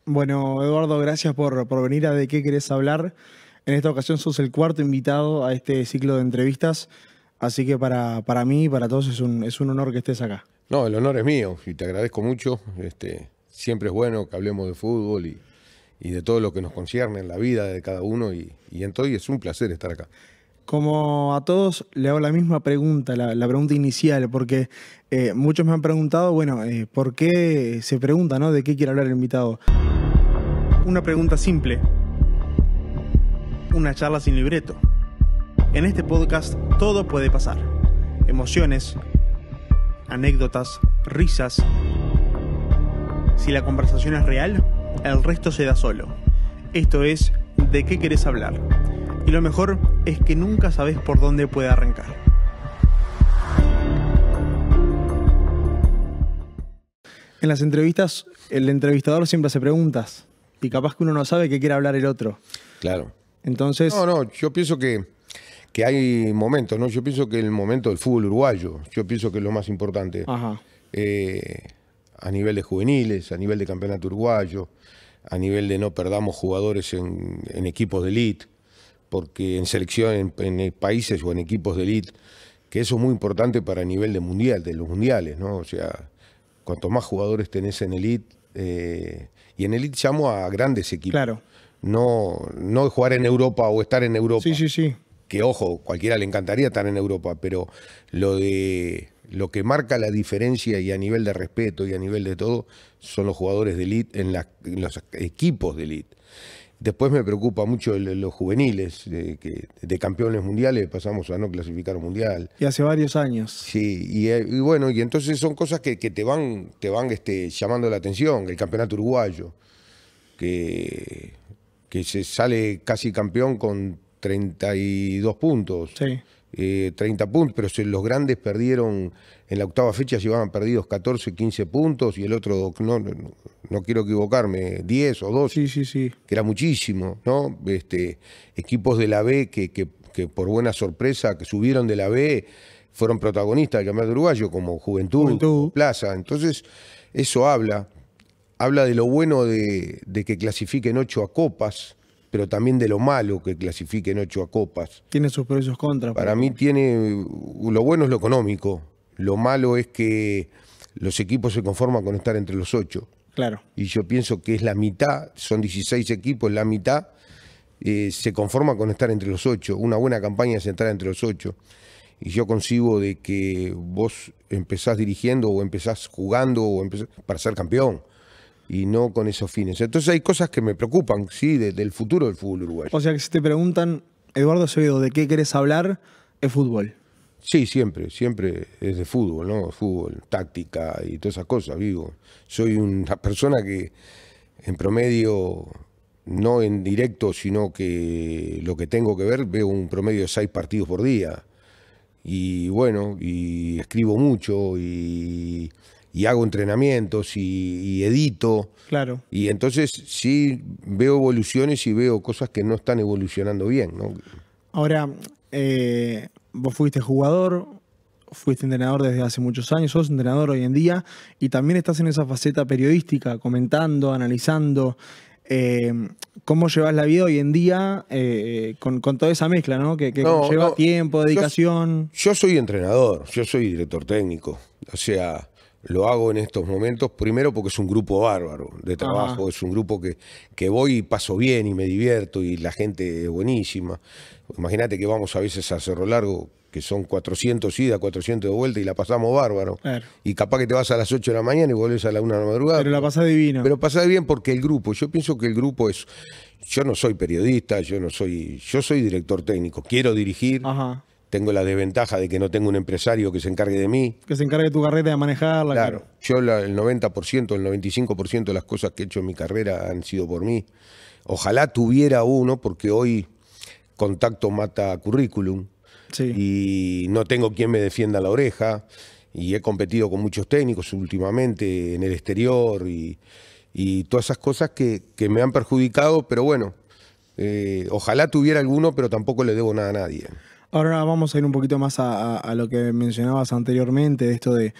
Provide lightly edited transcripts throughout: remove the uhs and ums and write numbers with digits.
Bueno, Eduardo, gracias por venir a ¿De qué querés hablar? En esta ocasión sos el cuarto invitado a este ciclo de entrevistas, así que para mí y para todos es un honor que estés acá. No, el honor es mío y te agradezco mucho. Siempre es bueno que hablemos de fútbol y de todo lo que nos concierne en la vida de cada uno y en todo, y es un placer estar acá. Como a todos, le hago la misma pregunta, la pregunta inicial, porque muchos me han preguntado, bueno, ¿por qué se pregunta, ¿no? ¿De qué quiere hablar el invitado? Una pregunta simple. Una charla sin libreto. En este podcast todo puede pasar. Emociones, anécdotas, risas. Si la conversación es real, el resto se da solo. Esto es ¿De qué querés hablar? Y lo mejor es que nunca sabes por dónde puede arrancar. En las entrevistas, el entrevistador siempre hace preguntas y capaz que uno no sabe qué quiere hablar el otro. Claro. Entonces, No, yo pienso que hay momentos, ¿no? Yo pienso que el momento del fútbol uruguayo, yo pienso que es lo más importante. ajá, A nivel de juveniles, a nivel de campeonato uruguayo, a nivel de no perdamos jugadores en equipos de elite, porque en selección, en países o en equipos de elite, que eso es muy importante para el nivel de mundial, de los mundiales, ¿no? O sea, cuanto más jugadores tenés en elite, y en elite llamo a grandes equipos. claro. No jugar en Europa o estar en Europa. Sí, sí, sí. Que ojo, cualquiera le encantaría estar en Europa, pero lo que marca la diferencia y a nivel de respeto y a nivel de todo son los jugadores de elite en los equipos de elite. Después me preocupa mucho los juveniles, de campeones mundiales pasamos a no clasificar un mundial. Y hace varios años. Sí, y bueno, y entonces son cosas que te van llamando la atención. El campeonato uruguayo, que se sale casi campeón con 32 puntos. Sí. 30 puntos, pero los grandes perdieron, en la octava fecha llevaban perdidos 14, 15 puntos y el otro, no quiero equivocarme, 10 o 12, Sí, sí, sí. que era muchísimo, ¿no? Equipos de la B que por buena sorpresa, que subieron de la B, fueron protagonistas del campeonato uruguayo, como Juventud, como Plaza. Entonces, eso habla de lo bueno de que clasifiquen 8 a copas, pero también de lo malo que clasifiquen 8 a copas. Tiene sus pros y sus contras. Para mí lo bueno es lo económico, lo malo es que los equipos se conforman con estar entre los 8. Claro. Y yo pienso que es la mitad, son 16 equipos, la mitad se conforma con estar entre los 8. Una buena campaña es entrar entre los 8. Y yo concibo de que vos empezás dirigiendo o empezás jugando para ser campeón, y no con esos fines. Entonces hay cosas que me preocupan, sí, del futuro del fútbol uruguayo. O sea que si te preguntan, Eduardo Acevedo, ¿de qué querés hablar? Es fútbol. Sí, siempre es de fútbol, ¿no? Fútbol, táctica y todas esas cosas, digo. Soy una persona que en promedio, no en directo, sino que lo que tengo que ver, veo un promedio de 6 partidos por día. Y bueno, y escribo mucho y hago entrenamientos y edito. Claro. Y entonces sí veo evoluciones y veo cosas que no están evolucionando bien, ¿no? Ahora, vos fuiste jugador, fuiste entrenador desde hace muchos años, sos entrenador hoy en día y también estás en esa faceta periodística, comentando, analizando. ¿Cómo llevas la vida hoy en día con toda esa mezcla, ¿no? Que lleva tiempo, dedicación? Yo soy entrenador, yo soy director técnico. O sea, lo hago en estos momentos, primero porque es un grupo bárbaro de trabajo, es un grupo que voy y paso bien y me divierto y la gente es buenísima. Imagínate que vamos a veces a Cerro Largo, que son 400 ida, 400 de vuelta y la pasamos bárbaro. Claro. Y capaz que te vas a las 8 de la mañana y volvés a la 1 de la madrugada. Pero la pasás divino. Pero pasás bien porque el grupo, yo pienso que el grupo es... Yo no soy periodista, yo soy director técnico, quiero dirigir. Ajá. Tengo la desventaja de que no tengo un empresario que se encargue de mí. Que se encargue de tu carrera, de manejarla. Claro. Yo el 90%, el 95% de las cosas que he hecho en mi carrera han sido por mí. Ojalá tuviera uno, porque hoy contacto mata currículum. Sí. Y no tengo quien me defienda la oreja. Y he competido con muchos técnicos últimamente en el exterior y todas esas cosas que me han perjudicado, pero bueno, ojalá tuviera alguno, pero tampoco le debo nada a nadie. Ahora vamos a ir un poquito más a lo que mencionabas anteriormente, de esto de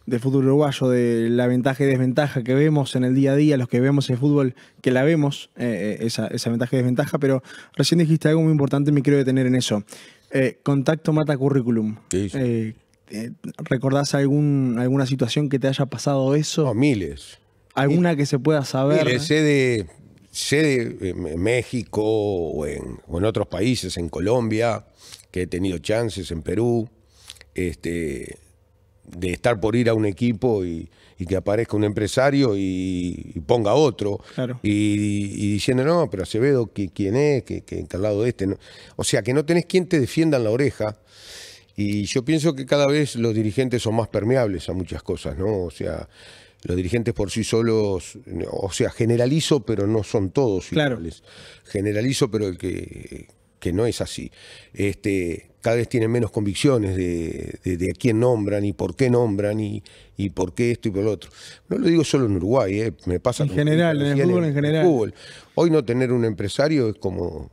del fútbol uruguayo, de la ventaja y desventaja que vemos en el día a día, los que vemos el fútbol, que la vemos, esa ventaja y desventaja, pero recién dijiste algo muy importante y me quiero detener en eso. Contacto mata currículum. Sí. ¿Recordás alguna situación que te haya pasado eso? No, miles. ¿Alguna que se pueda saber? Miles, sé de México o en otros países, en Colombia, que he tenido chances, en Perú, de estar por ir a un equipo y que aparezca un empresario y ponga otro. Claro. Y diciendo, no, pero Acevedo, ¿quién es? Que al lado de este. No. O sea, que no tenés quien te defienda en la oreja. Y yo pienso que cada vez los dirigentes son más permeables a muchas cosas, ¿no? O sea, los dirigentes por sí solos, o sea, generalizo, pero no son todos iguales. Claro. Generalizo, pero el que no es así. Cada vez tienen menos convicciones de a quién nombran y por qué nombran y por qué esto y por lo otro. No lo digo solo en Uruguay, me pasa en general, en el fútbol en general. Fútbol. Hoy no tener un empresario es como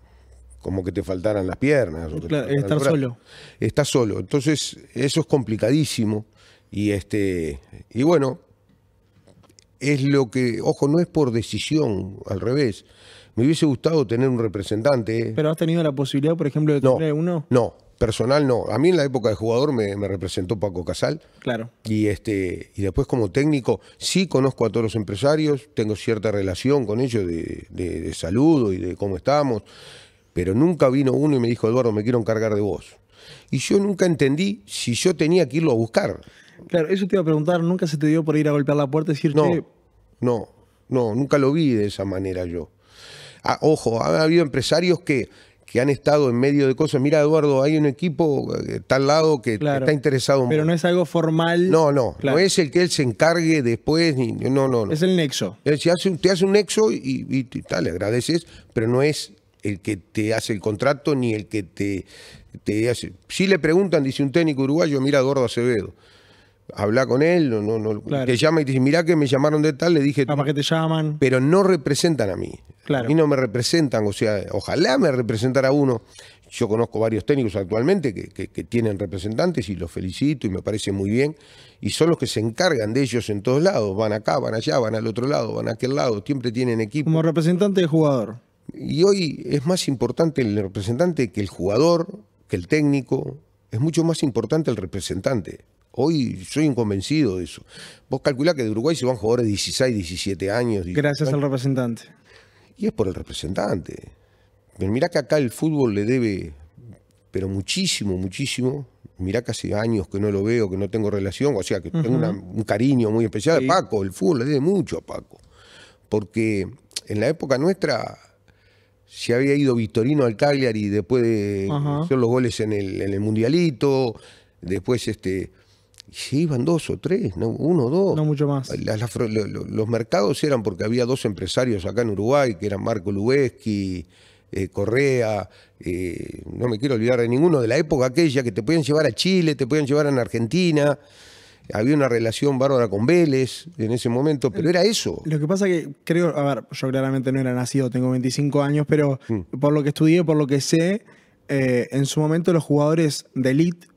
que te faltaran las piernas. Claro, estar solo. Estás solo. Entonces, eso es complicadísimo. Y bueno, es lo que, ojo, no es por decisión, al revés. Me hubiese gustado tener un representante. ¿Pero has tenido la posibilidad, por ejemplo, de tener uno? No, personal no. A mí en la época de jugador me representó Paco Casal. Claro. Y después como técnico sí conozco a todos los empresarios, tengo cierta relación con ellos de saludo y de cómo estamos. Pero nunca vino uno y me dijo, Eduardo, me quiero encargar de vos. Y yo nunca entendí si yo tenía que irlo a buscar. Claro, eso te iba a preguntar, ¿nunca se te dio por ir a golpear la puerta y decir, No, nunca lo vi de esa manera yo. Ojo, ha habido empresarios que han estado en medio de cosas. Mira, Eduardo, hay un equipo tal lado que está interesado. Pero no es algo formal. No, no es el que él se encargue después. No. Es el nexo. Él te hace un nexo y tal, le agradeces, pero no es el que te hace el contrato ni el que te hace. Si le preguntan, dice un técnico uruguayo, mira, Eduardo Acevedo, habla con él, claro. Te llama y te dice, mirá que me llamaron de tal, le dije. ¿Para qué te llaman? Pero no representan a mí. Claro. A mí no me representan, o sea, ojalá me representara uno. Yo conozco varios técnicos actualmente que tienen representantes y los felicito y me parece muy bien. Y son los que se encargan de ellos en todos lados. Van acá, van allá, van al otro lado, van a aquel lado. Siempre tienen equipo. Como representante de jugador. Y hoy es más importante el representante que el jugador, que el técnico. Es mucho más importante el representante. Hoy soy un convencido de eso. Vos calculá que de Uruguay se van jugadores de 16, 17 años. Gracias al representante. Y es por el representante. Pero mirá que acá el fútbol le debe, pero muchísimo, muchísimo. Mirá que hace años que no lo veo, que no tengo relación, o sea, que tengo un cariño muy especial. Sí. Paco, el fútbol le debe mucho a Paco. Porque en la época nuestra se había ido Victorino al Cagliari después de hacer los goles en el Mundialito. Después se iban 2 o 3, no, 1 o 2. No mucho más. Los mercados eran porque había 2 empresarios acá en Uruguay, que eran Marco Lubeski, Correa, no me quiero olvidar de ninguno, de la época aquella, que te podían llevar a Chile, te podían llevar a Argentina. Había una relación bárbara con Vélez en ese momento, pero era eso. Lo que pasa que creo, a ver, yo claramente no era nacido, tengo 25 años, pero por lo que estudié, por lo que sé, en su momento los jugadores de elite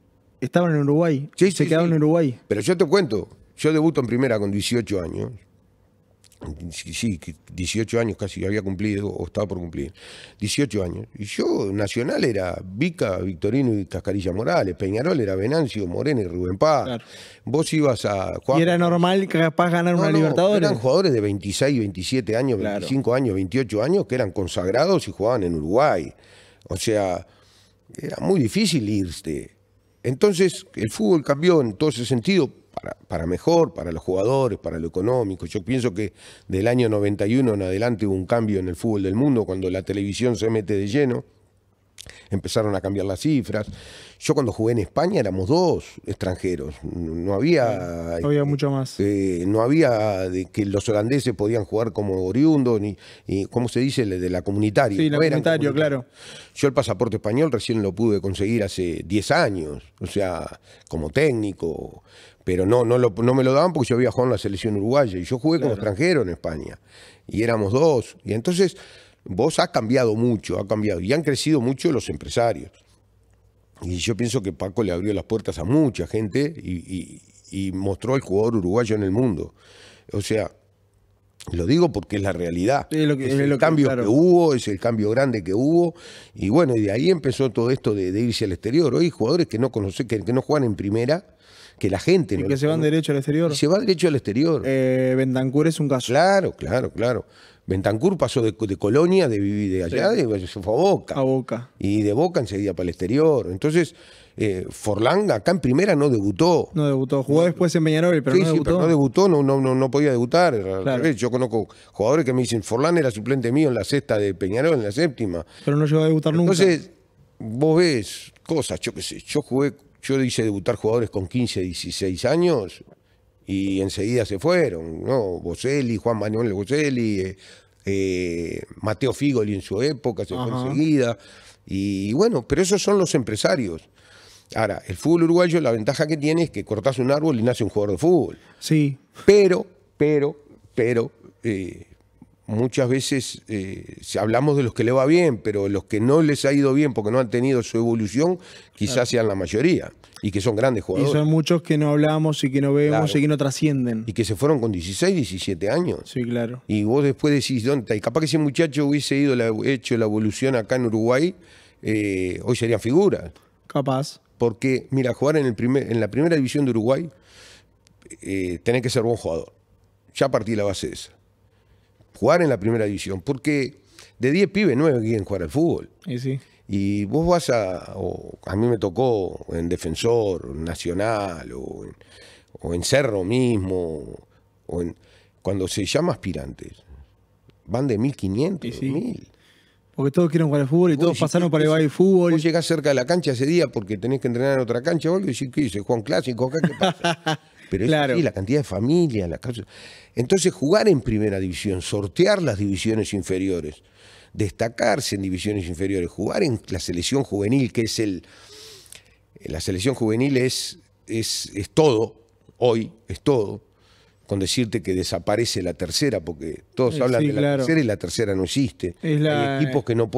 estaban en Uruguay, se quedaron en Uruguay. Pero yo te cuento, yo debuto en primera con 18 años. Sí, 18 años casi había cumplido, o estaba por cumplir. 18 años. Y yo, Nacional era Vica, Victorino y Cascarilla Morales. Peñarol era Venancio, Moreno y Rubén Paz. Claro. Vos ibas a jugar. ¿Y era normal que capaz ganar una Libertadores? Eran jugadores de 26, 27 años, 25 años, 28 años, que eran consagrados y jugaban en Uruguay. O sea, era muy difícil irse. Entonces, el fútbol cambió en todo ese sentido. Para mejor, para los jugadores, para lo económico. Yo pienso que del año 91 en adelante hubo un cambio en el fútbol del mundo, cuando la televisión se mete de lleno, empezaron a cambiar las cifras. Yo cuando jugué en España éramos 2 extranjeros, no había... No había mucho más. No había de que los holandeses podían jugar como oriundos, ni ¿cómo se dice? De la comunitaria. Sí, la comunitaria, claro. Yo el pasaporte español recién lo pude conseguir hace 10 años, o sea, como técnico... Pero no me lo daban porque yo había jugado en la selección uruguaya y yo jugué como extranjero en España y éramos 2. Y entonces vos has cambiado mucho, y han crecido mucho los empresarios. Y yo pienso que Paco le abrió las puertas a mucha gente y y mostró al jugador uruguayo en el mundo. O sea, lo digo porque es la realidad. Es el cambio que hubo, es el cambio grande que hubo. Y bueno, y de ahí empezó todo esto de irse al exterior. Hoy hay jugadores que no conocen, que no juegan en primera, que la gente... Y no que se van derecho al exterior. Y se va derecho al exterior. Bentancur es un caso. Claro. Bentancur pasó de Colonia, de vivir de allá, se fue a Boca. A Boca. Y de Boca enseguida para el exterior. Entonces... Forlán acá en primera no debutó. No debutó, jugó después en Peñarol, pero no debutó. Pero no debutó, no podía debutar. Claro. Yo conozco jugadores que me dicen, Forlán era suplente mío en la sexta de Peñarol, en la séptima. Pero no llegó a debutar nunca. Entonces, vos ves cosas, yo qué sé, yo hice debutar jugadores con 15, 16 años y enseguida se fueron, ¿no? Boselli, Juan Manuel Boselli, Mateo Figoli en su época, se fue enseguida. Y bueno, pero esos son los empresarios. Ahora, el fútbol uruguayo, la ventaja que tiene es que cortás un árbol y nace un jugador de fútbol. Sí. Pero, muchas veces hablamos de los que le va bien, pero los que no les ha ido bien porque no han tenido su evolución, quizás sean la mayoría, y que son grandes jugadores. Y son muchos que no hablamos y que no vemos y que no trascienden. Y que se fueron con 16, 17 años. Sí, claro. Y vos después decís, ¿dónde está? Y capaz que ese muchacho hubiese hecho la evolución acá en Uruguay, hoy serían figuras. Capaz. Porque, mira, jugar en la primera división de Uruguay, tenés que ser buen jugador. Ya partí la base esa. Jugar en la primera división. Porque de 10 pibes, 9 quieren jugar al fútbol. Sí. Y vos vas a mí me tocó en Defensor, Nacional, o en Cerro mismo, cuando se llama aspirantes, van de 1.500, 2.000. Porque todos quieren jugar al fútbol y todos pasaron para el baile de fútbol. Vos llegás cerca de la cancha ese día porque tenés que entrenar en otra cancha o algo y decís, ¿qué dice? ¿Juega un clásico acá? ¿Qué pasa? Pero es así, la cantidad de familias, la casa. Entonces, jugar en primera división, sortear las divisiones inferiores, destacarse en divisiones inferiores, jugar en la selección juvenil, que es la selección juvenil es todo, hoy es todo, con decirte que desaparece la tercera, porque todos hablan de la tercera y la tercera no existe. Hay equipos que no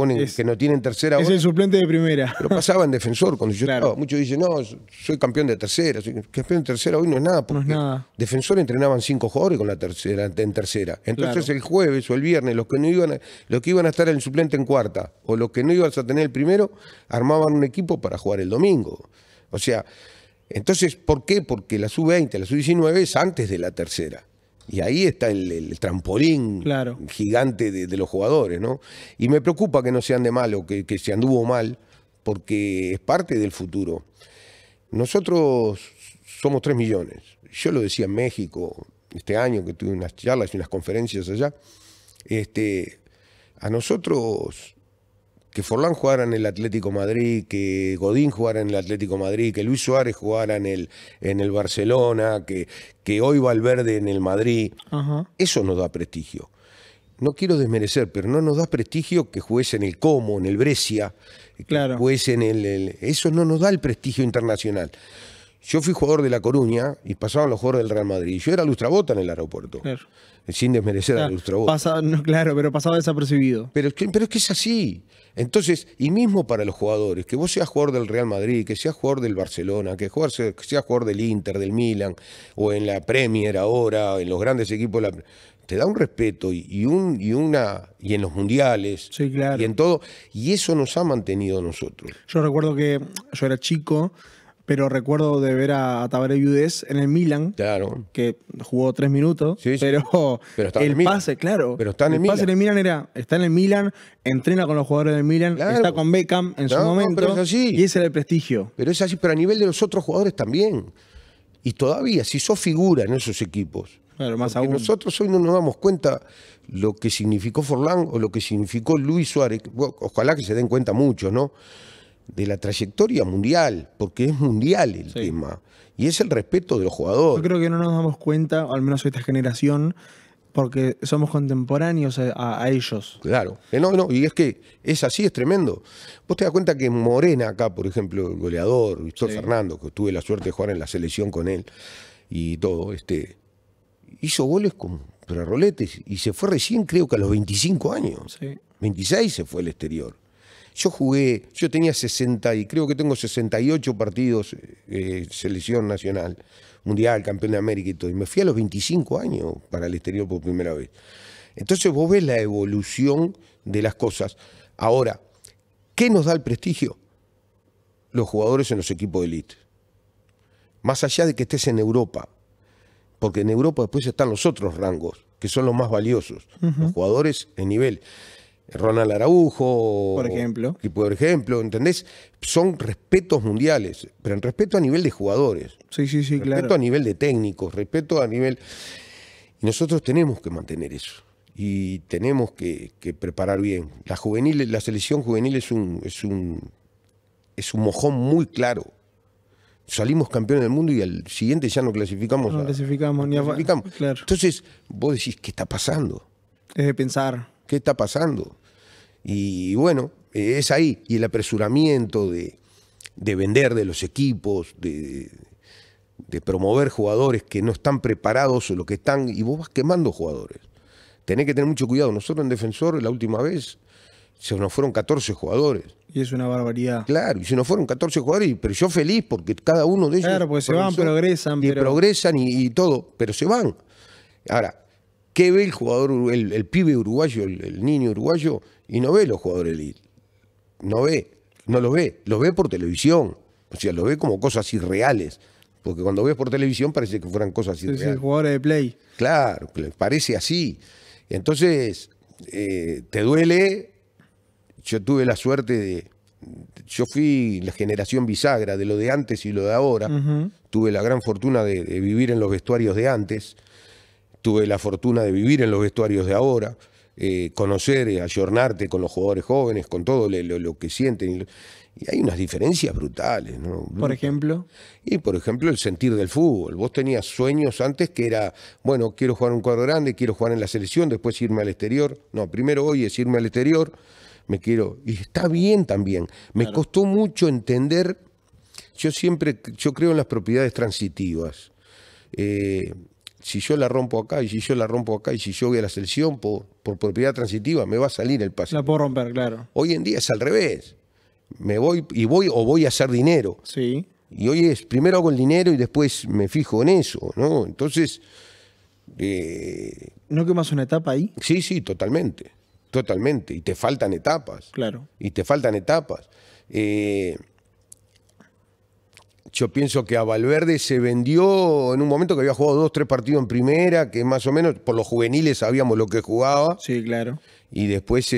tienen tercera ahora. Es el suplente de primera. Pero pasaba en Defensor cuando yo estaba. Muchos dicen, no, soy campeón de tercera. Campeón de tercera hoy no es nada, porque Defensor entrenaban 5 jugadores con la tercera, en tercera. Entonces el jueves o el viernes, los que iban a estar en el suplente en cuarta, o los que no iban a tener el primero, armaban un equipo para jugar el domingo. O sea, entonces, ¿por qué? Porque la sub-20, la sub-19 es antes de la tercera. Y ahí está el trampolín gigante de los jugadores, ¿no? Y me preocupa que no se ande mal o que se anduvo mal, porque es parte del futuro. Nosotros somos 3 millones. Yo lo decía en México este año, que tuve unas charlas y unas conferencias allá. A nosotros... que Forlán jugara en el Atlético Madrid, que Godín jugara en el Atlético Madrid, que Luis Suárez jugara en el Barcelona, que hoy Valverde en el Madrid, eso nos da prestigio. No quiero desmerecer, pero no nos da prestigio que juegues en el Como, en el Brescia, que juegues en eso no nos da el prestigio internacional. Yo fui jugador de La Coruña y pasaban los jugadores del Real Madrid. Yo era lustrabota en el aeropuerto. Sin desmerecer a lustrabota. Pero pasaba desapercibido. Pero es que es así. Entonces, y mismo para los jugadores, que vos seas jugador del Real Madrid, que seas jugador del Barcelona, que seas jugador del Inter, del Milan, o en la Premier ahora, en los grandes equipos, te da un respeto y en los mundiales, y en todo, y eso nos ha mantenido nosotros. Yo recuerdo que yo era chico, pero recuerdo de ver a Tabaré Viudés en el Milan, que jugó 3 minutos, pero el pase, pero está en el pase en el Milan está en el Milan, entrena con los jugadores del Milan, está con Beckham en su momento, pero es así. Y ese era el prestigio. Pero es así, pero a nivel de los otros jugadores también. Y todavía, si sos figura en esos equipos, más aún. Nosotros hoy no nos damos cuenta lo que significó Forlán o lo que significó Luis Suárez, ojalá que se den cuenta muchos, ¿no?, de la trayectoria mundial, porque es mundial el tema, y es el respeto de los jugadores. Yo creo que no nos damos cuenta, al menos esta generación, porque somos contemporáneos a ellos. Claro, y es que es así, es tremendo. Vos te das cuenta que Morena acá, por ejemplo, el goleador, Víctor Fernando, que tuve la suerte de jugar en la selección con él, y todo, hizo goles con roletes, y se fue recién, creo que a los 25 años. 26 se fue al exterior. Yo tenía 60 y creo que tengo 68 partidos selección nacional. mundial, campeón de América y todo. Y me fui a los 25 años para el exterior por primera vez. Entonces vos ves la evolución de las cosas. Ahora, ¿qué nos da el prestigio? Los jugadores en los equipos de élite. Más allá de que estés en Europa, porque en Europa después están los otros rangos, que son los más valiosos. Los jugadores en nivel. Ronald Araujo, por ejemplo, ¿entendés? Son respetos mundiales, pero en respeto a nivel de jugadores. Sí, respeto a nivel de técnicos, respeto a nivel... Y nosotros tenemos que mantener eso. Y tenemos que preparar bien. La selección juvenil es un mojón muy claro. Salimos campeones del mundo y al siguiente ya no clasificamos. No clasificamos. Claro. Entonces, vos decís, ¿qué está pasando? Es de pensar. ¿Qué está pasando? Y bueno, es ahí. Y el apresuramiento de vender de los equipos, de promover jugadores que no están preparados o lo que están, y vos vas quemando jugadores. Tenés que tener mucho cuidado. Nosotros en Defensor, la última vez, se nos fueron 14 jugadores. Y es una barbaridad. Claro, y se nos fueron 14 jugadores, pero yo feliz porque cada uno de ellos... Claro, porque se van, progresan. Progresan y todo, pero se van. Ahora, ¿qué ve el jugador, el pibe uruguayo, el niño uruguayo? Y no ve los jugadores elite. No los ve. Los ve por televisión. O sea, los ve como cosas irreales. Porque cuando ves por televisión parece que fueran cosas irreales. Sí, jugadores de play. Claro, parece así. Entonces, te duele. Yo tuve la suerte de... Yo fui la generación bisagra de lo de antes y lo de ahora. Tuve la gran fortuna de vivir en los vestuarios de antes. Tuve la fortuna de vivir en los vestuarios de ahora. Conocer, ayornarte con los jugadores jóvenes, con todo lo que sienten. Y hay unas diferencias brutales, ¿no? ¿Por ejemplo? Y por ejemplo el sentir del fútbol. Vos tenías sueños antes que era, bueno, quiero jugar en un cuadro grande, quiero jugar en la selección, después irme al exterior. No, primero hoy es irme al exterior, y está bien también. Me costó mucho entender, yo creo en las propiedades transitivas. Si yo la rompo acá, y si yo la rompo acá, y si yo voy a la selección por propiedad transitiva, me va a salir el pase. La puedo romper, claro. Hoy en día es al revés. Me voy o voy a hacer dinero. Sí. Y hoy es, primero hago el dinero y después me fijo en eso, ¿no? Entonces... ¿No quemas una etapa ahí? Sí, totalmente. Totalmente. Y te faltan etapas. Claro. Y te faltan etapas. Yo pienso que a Valverde se vendió en un momento que había jugado 2 o 3 partidos en primera, que más o menos por los juveniles sabíamos lo que jugaba. Sí, claro. Y después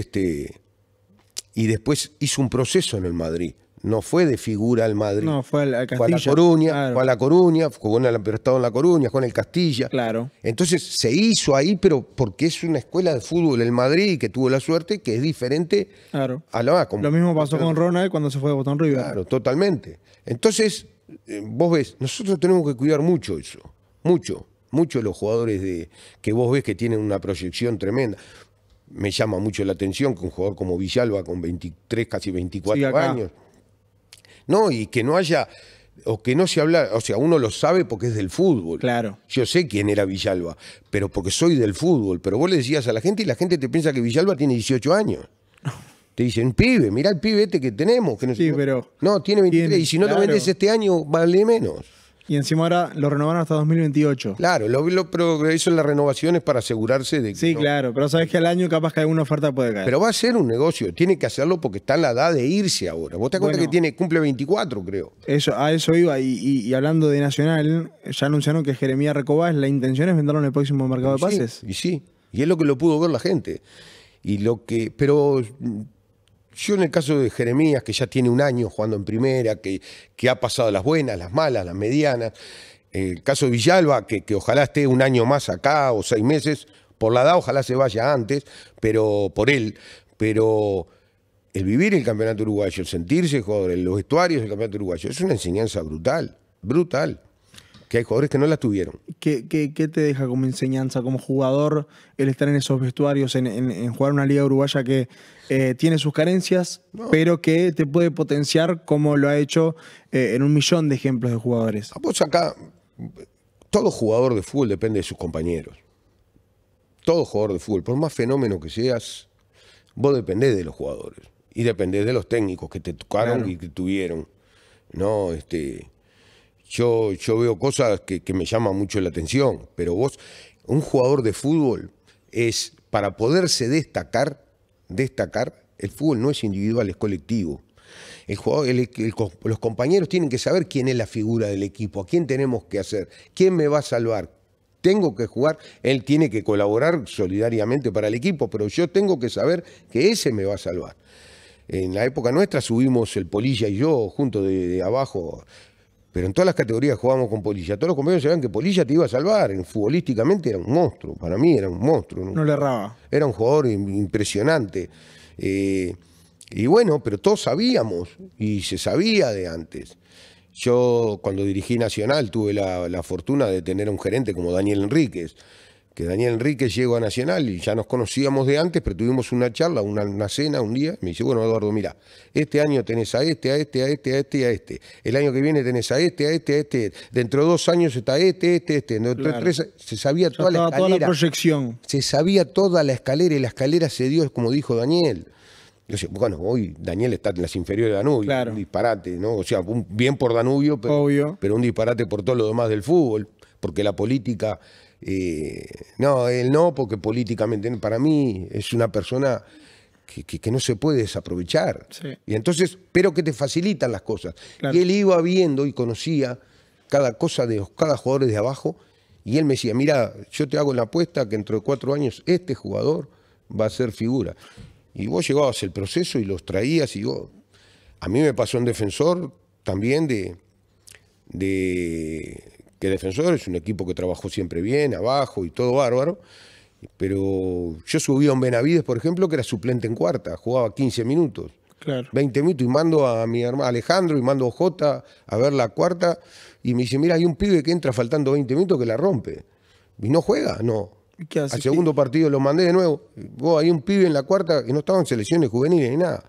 hizo un proceso en el Madrid. No fue de figura al Madrid. No, fue al Castilla. Fue a La Coruña, claro. Fue a La Coruña, jugó pero estado en La Coruña, jugó en el Castilla. Claro. Entonces se hizo ahí, pero porque es una escuela de fútbol el Madrid que tuvo la suerte que es diferente a la... Lo mismo pasó con Ronald cuando se fue de Boston River. Claro, totalmente. Entonces, vos ves, nosotros tenemos que cuidar mucho eso. Mucho los jugadores que vos ves que tienen una proyección tremenda. Me llama mucho la atención que un jugador como Villalba con 23, casi 24 años... No, y que no haya, o que no se habla, o sea, uno lo sabe porque es del fútbol. Claro. Yo sé quién era Villalba, pero porque soy del fútbol. Pero vos le decías a la gente y la gente te piensa que Villalba tiene 18 años. Te dicen, pibe, mirá el pibe este que tenemos. Que no, sí, pero... No, tiene 23, y si no lo vendes este año, vale menos. Y encima ahora lo renovaron hasta 2028. Claro, pero eso en la renovación es para asegurarse de que... Sí, claro, pero sabes que al año capaz que alguna oferta puede caer. Pero va a ser un negocio, tiene que hacerlo porque está en la edad de irse ahora. Vos te das cuenta que cumple 24, creo. A eso iba, y hablando de Nacional, ya anunciaron que Jeremías Recobás, la intención es venderlo en el próximo mercado de pases. Sí, y es lo que lo pudo ver la gente. Pero... Yo en el caso de Jeremías, que ya tiene un año jugando en primera, que ha pasado las buenas, las malas, las medianas. El caso de Villalba, que ojalá esté un año más acá o 6 meses. Por la edad ojalá se vaya antes, pero por él. Pero el vivir el campeonato uruguayo, el sentirse jugador en los vestuarios del campeonato uruguayo, es una enseñanza brutal. Que hay jugadores que no la tuvieron. ¿Qué te deja como enseñanza, como jugador, el estar en esos vestuarios, en jugar una liga uruguaya que tiene sus carencias, pero que te puede potenciar como lo ha hecho en un millón de ejemplos de jugadores? Vos acá, todo jugador de fútbol depende de sus compañeros. Todo jugador de fútbol, por más fenómeno que seas, vos dependés de los jugadores. Y dependés de los técnicos que te tocaron y que tuvieron. No, yo veo cosas que me llaman mucho la atención, pero vos, un jugador de fútbol es, para poderse destacar, el fútbol no es individual, es colectivo. El jugador, los compañeros tienen que saber quién es la figura del equipo, a quién tenemos que hacer, quién me va a salvar. Tengo que jugar, él tiene que colaborar solidariamente para el equipo, pero yo tengo que saber que ese me va a salvar. En la época nuestra subimos el Polilla y yo juntos de abajo, pero en todas las categorías jugábamos con Polilla. Todos los compañeros sabían que Polilla te iba a salvar. Futbolísticamente era un monstruo, para mí era un monstruo. No le erraba. Era un jugador impresionante. Y bueno, pero todos sabíamos, y se sabía de antes. Yo cuando dirigí Nacional tuve la fortuna de tener a un gerente como Daniel Enríquez, que Daniel Enríquez llegó a Nacional y ya nos conocíamos de antes, pero tuvimos una charla, una cena un día, me dice, bueno, Eduardo, mira, este año tenés a este, a este, a este, a este y a este. El año que viene tenés a este, a este, a este. Dentro de 2 años está este. Dentro de 3, se sabía toda la escalera. Toda la proyección. Se sabía toda la escalera y la escalera se dio, como dijo Daniel. Bueno, hoy Daniel está en las inferiores de Danubio, claro. Un disparate, ¿no? O sea, bien por Danubio, pero un disparate por todo lo demás del fútbol, porque la política, no, él no, porque políticamente para mí es una persona que no se puede desaprovechar. Sí. Y entonces, pero que te facilitan las cosas. Claro. Y él iba viendo y conocía cada cosa de cada jugador de abajo, y él me decía, mira, yo te hago la apuesta que dentro de 4 años este jugador va a ser figura. Y vos llevabas el proceso y los traías y vos... A mí me pasó en Defensor también que Defensor es un equipo que trabajó siempre bien, abajo y todo bárbaro, pero yo subí a un Benavides, por ejemplo, que era suplente en cuarta, jugaba 15 minutos, claro. 20 minutos, y mando a mi hermano Alejandro y mando a Jota a ver la cuarta, y me dice, mira, hay un pibe que entra faltando 20 minutos que la rompe, y no juega, no. Al segundo partido lo mandé de nuevo. Hay un pibe en la cuarta que no estaba en selecciones juveniles ni nada.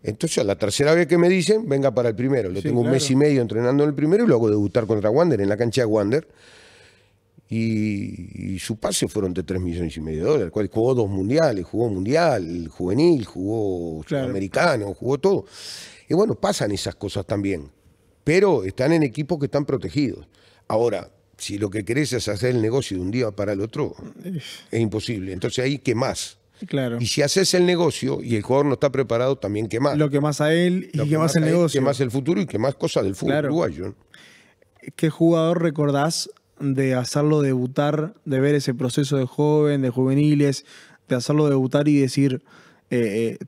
Entonces, a la tercera vez que me dicen, venga para el primero. Lo tengo claro. 1 mes y medio entrenando en el primero y lo hago debutar contra Wander, en la cancha de Wander. Y su pase fueron de $3,5 millones, el cual jugó 2 mundiales, jugó mundial, juvenil, jugó claro. Sudamericano, jugó todo. Y bueno, pasan esas cosas también. Pero están en equipos que están protegidos. Ahora, si lo que querés es hacer el negocio de un día para el otro, es imposible. Entonces ahí, ¿qué más? Claro. Y si haces el negocio y el jugador no está preparado, también ¿qué más? Lo que más a él y que más el negocio. Que más el futuro y que más cosas del fútbol claro. uruguayo. ¿Qué jugador recordás de hacerlo debutar, de ver ese proceso de joven, de juveniles, de hacerlo debutar y decir,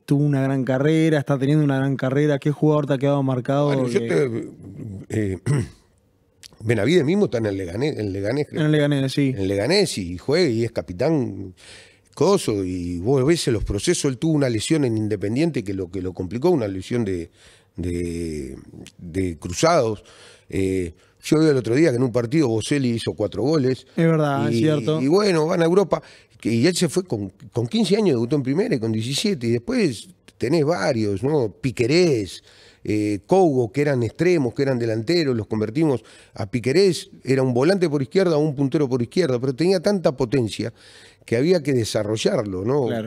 tuvo una gran carrera, está teniendo una gran carrera? ¿Qué jugador te ha quedado marcado? Bueno, Benavides mismo está en el Leganés. En el Leganés, sí. En el Leganés y juega y es capitán coso. Y vos ves en los procesos, él tuvo una lesión en Independiente que lo complicó, una lesión de cruzados. Yo vi el otro día que en un partido Boselli hizo 4 goles. Es verdad, es cierto. Y bueno, van a Europa. Y él se fue con 15 años, debutó en primera y con 17. Y después tenés varios, ¿no? Piquerés. Cougo, que eran extremos, que eran delanteros, los convertimos a Piquerés, era un volante por izquierda o un puntero por izquierda, pero tenía tanta potencia que había que desarrollarlo, ¿no? Claro.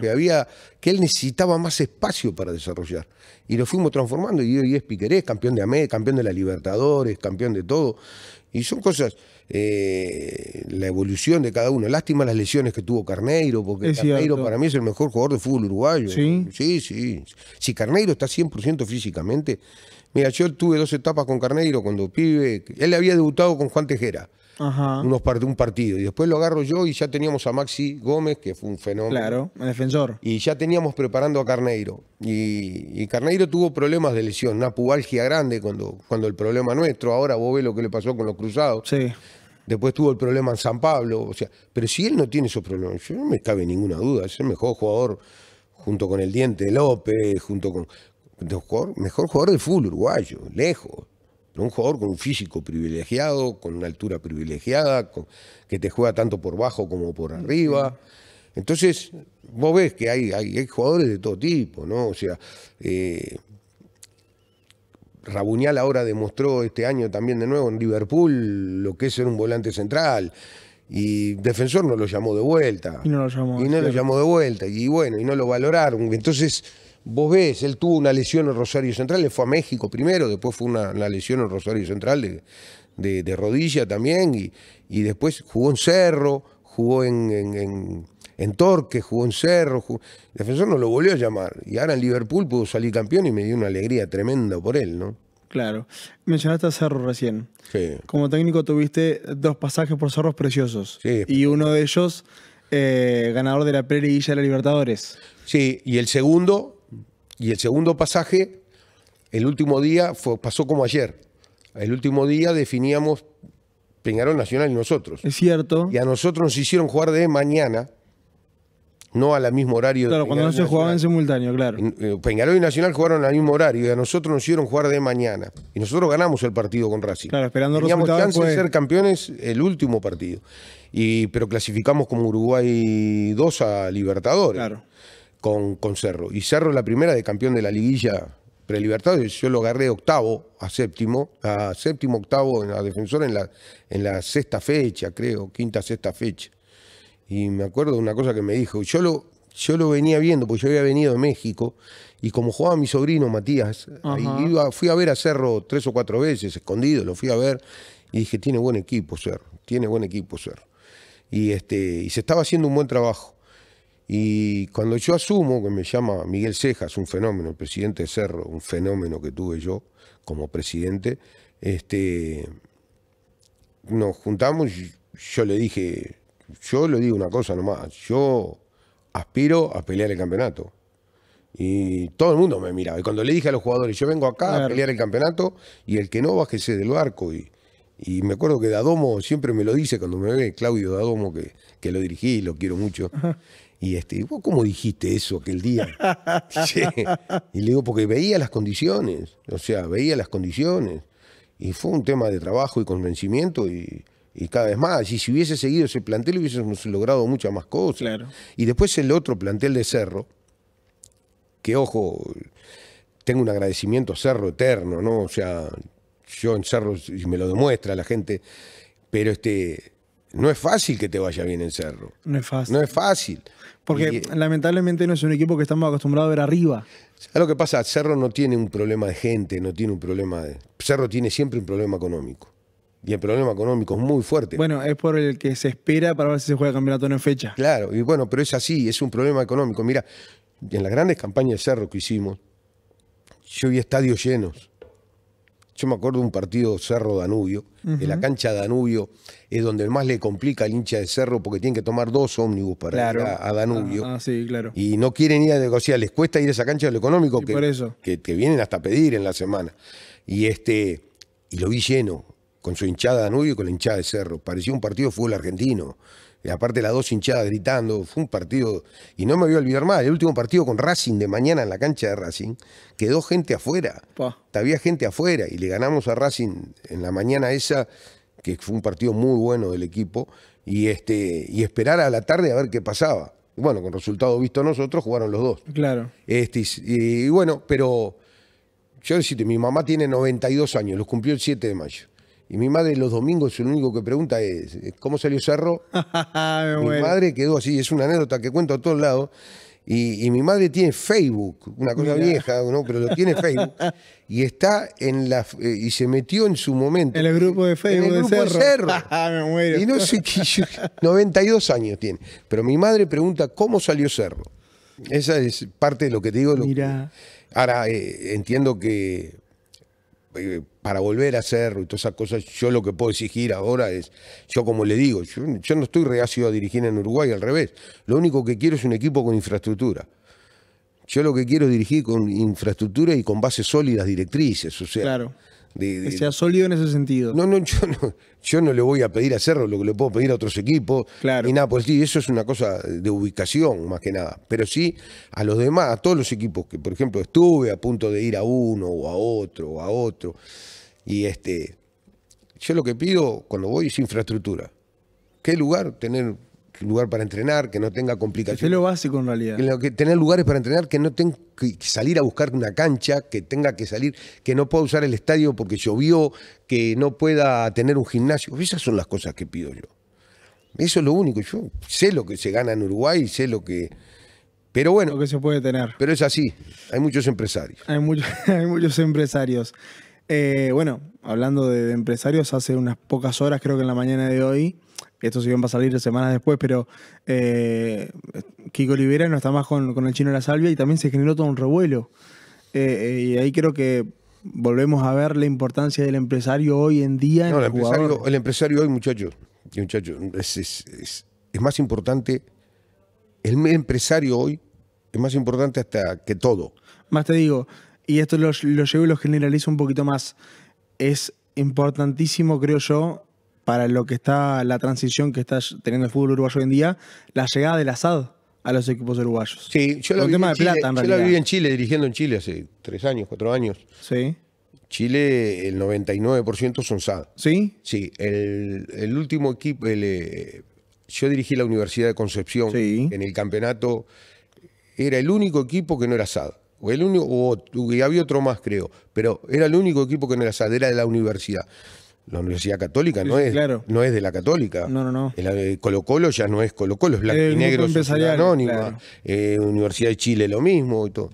Que él necesitaba más espacio para desarrollar. Y lo fuimos transformando, y hoy es Piquerés, campeón de AME, campeón de la Libertadores, campeón de todo. Y son cosas, la evolución de cada uno. Lástima las lesiones que tuvo Carneiro, porque Carneiro para mí es el mejor jugador de fútbol uruguayo. ¿Sí? Sí. Si Carneiro está 100% físicamente... Mira, yo tuve 2 etapas con Carneiro cuando pibe. Él había debutado con Juan Tejera. Ajá. Un partido. Y después lo agarro yo y ya teníamos a Maxi Gómez, que fue un fenómeno. Claro, el defensor. Y ya teníamos preparando a Carneiro. Y Carneiro tuvo problemas de lesión, una pubalgia grande cuando el problema nuestro. Ahora vos ves lo que le pasó con los cruzados. Sí. Después tuvo el problema en San Pablo. O sea, pero si él no tiene esos problemas, yo no me cabe ninguna duda. Es el mejor jugador, junto con el Diente López, junto con mejor jugador del fútbol uruguayo, lejos. Un jugador con un físico privilegiado, con una altura privilegiada, que te juega tanto por bajo como por arriba. Entonces, vos ves que hay jugadores de todo tipo, ¿no? O sea, Rabuñal ahora demostró este año también de nuevo en Liverpool lo que es ser un volante central. Y Defensor no lo llamó de vuelta. Y no lo llamó de vuelta. Y bueno, y no lo valoraron. Entonces... Vos ves, él tuvo una lesión en Rosario Central, le fue a México primero, después fue una lesión en Rosario Central de rodilla también, y después jugó en Cerro, jugó en Torque, jugó en Cerro. Defensor no lo volvió a llamar. Y ahora en Liverpool pudo salir campeón y me dio una alegría tremenda por él, ¿no? Claro. Mencionaste a Cerro recién. Sí. Como técnico tuviste 2 pasajes por Cerros preciosos. Sí. Y uno de ellos, ganador de la pre-liguilla de la Libertadores. Sí, y el segundo pasaje, el último día, pasó como ayer. El último día definíamos Peñarol, Nacional y nosotros. Es cierto. Y a nosotros nos hicieron jugar de mañana, no al mismo horario. Claro, cuando no se jugaban en simultáneo, claro. Peñarol y Nacional jugaron al mismo horario y a nosotros nos hicieron jugar de mañana. Y nosotros ganamos el partido con Racing. Claro, esperando teníamos resultados. Teníamos chance de ser campeones el último partido. Pero clasificamos como Uruguay 2 a Libertadores. Claro. Con Cerro. Y Cerro la primera de campeón de la liguilla pre-Libertadores. Yo lo agarré octavo a séptimo, octavo a Defensor en la sexta fecha, creo, quinta, sexta fecha. Y me acuerdo de una cosa que me dijo, yo lo venía viendo, porque yo había venido de México, y como jugaba mi sobrino Matías, fui a ver a Cerro 3 o 4 veces, escondido, lo fui a ver, y dije, tiene buen equipo Cerro. Y se estaba haciendo un buen trabajo. Y cuando yo asumo, que me llama Miguel Cejas, un fenómeno, el presidente de Cerro, un fenómeno que tuve yo como presidente, nos juntamos y yo le dije, yo le digo una cosa nomás, yo aspiro a pelear el campeonato. Y todo el mundo me miraba. Y cuando le dije a los jugadores, yo vengo acá a pelear el campeonato y el que no, bájese del barco. Y me acuerdo que Dadomo siempre me lo dice cuando me ve, Claudio Dadomo, que lo dirigí y lo quiero mucho. Y ¿vos cómo dijiste eso aquel día? Sí. Y le digo, porque veía las condiciones, y fue un tema de trabajo y convencimiento y cada vez más. Y si hubiese seguido ese plantel hubiésemos logrado muchas más cosas. Claro. Y después el otro plantel de Cerro, que ojo, tengo un agradecimiento a Cerro eterno, ¿no? O sea, yo en Cerro, y me lo demuestra la gente, pero no es fácil que te vaya bien en Cerro. No es fácil. No es fácil. Porque lamentablemente no es un equipo que estamos acostumbrados a ver arriba. ¿Sabes lo que pasa? Cerro no tiene un problema de gente, no tiene un problema de... Cerro tiene siempre un problema económico. Y el problema económico es muy fuerte. Bueno, es por el que se espera para ver si se juega el campeonato en fecha. Claro, y bueno, pero es así, es un problema económico. Mira, en las grandes campañas de Cerro que hicimos, yo vi estadios llenos. Yo me acuerdo de un partido Cerro-Danubio, que la cancha Danubio es donde más le complica al hincha de Cerro porque tienen que tomar 2 ómnibus para ir a Danubio. Sí, claro. Y no quieren ir o sea, les cuesta ir a esa cancha de lo económico que vienen hasta pedir en la semana. Y lo vi lleno, con su hinchada Danubio y con la hinchada de Cerro. Parecía un partido de fútbol argentino. Y aparte las 2 hinchadas gritando, fue un partido, y no me voy a olvidar más, el último partido con Racing de mañana en la cancha de Racing, quedó gente afuera, había gente afuera, y le ganamos a Racing en la mañana esa, que fue un partido muy bueno del equipo, y esperar a la tarde a ver qué pasaba. Y bueno, con resultado visto nosotros, jugaron los 2. Claro. Y bueno, pero yo decirte, mi mamá tiene 92 años, los cumplió el 7 de mayo. Y mi madre los domingos lo único que pregunta es, ¿cómo salió Cerro? Mi madre quedó así, es una anécdota que cuento a todos lados. Y mi madre tiene Facebook, una cosa vieja, ¿no? Pero lo tiene Facebook. Y está y se metió en su momento. En el grupo de Facebook de Cerro. Me muero. Y no sé qué, 92 años tiene. Pero mi madre pregunta, ¿cómo salió Cerro? Esa es parte de lo que te digo. Mira. Ahora, entiendo que para volver a Cerro y todas esas cosas, yo lo que puedo exigir ahora es, yo como le digo, yo no estoy reacio a dirigir en Uruguay, al revés. Lo único que quiero es un equipo con infraestructura. Yo lo que quiero es dirigir con infraestructura y con bases sólidas directrices, o sea... Claro. Que sea sólido en ese sentido. Yo no le voy a pedir a Cerro lo que le puedo pedir a otros equipos. Claro. Ni nada, pues sí, eso es una cosa de ubicación más que nada. Pero sí a los demás, a todos los equipos que, por ejemplo, estuve a punto de ir a uno o a otro. Y yo lo que pido cuando voy es infraestructura. ¿Qué lugar? Tener lugar para entrenar, que no tenga complicaciones. Es lo básico en realidad. Tener lugares para entrenar, que no tenga que salir a buscar una cancha, que tenga que salir, que no pueda usar el estadio porque llovió, que no pueda tener un gimnasio. Esas son las cosas que pido yo. Eso es lo único. Yo sé lo que se gana en Uruguay, sé lo que... Pero bueno... Lo que se puede tener. Pero es así. Hay muchos empresarios. Hay muchos empresarios. Bueno, hablando de empresarios, hace unas pocas horas, creo que en la mañana de hoy, estos iban a salir semanas después, pero Kiko Olivera no está más con el Chino La Salvia y también se generó todo un revuelo. Y ahí creo que volvemos a ver la importancia del empresario hoy en día. No, el empresario hoy, muchachos, es más importante. El empresario hoy es más importante hasta que todo. Más te digo, y esto lo llevo y lo generalizo un poquito más. Es importantísimo, creo yo, para lo que está la transición que está teniendo el fútbol uruguayo hoy en día, la llegada del ASAD a los equipos uruguayos. Sí, yo la viví en Chile, dirigiendo en Chile hace 3 años, 4 años. Sí. Chile, el 99% son SAD. ¿Sí? Sí, el último equipo, yo dirigí la Universidad de Concepción. Sí. En el campeonato era el único equipo que no era SAD. Y había otro más, creo, pero era el único equipo que no era SAD, era de la universidad. La Universidad Católica Sí, no es de la Católica. No. El Colo-Colo ya no es Colo-Colo, es blanco y negro, Sociedad Anónima. Claro. Universidad de Chile lo mismo y todo.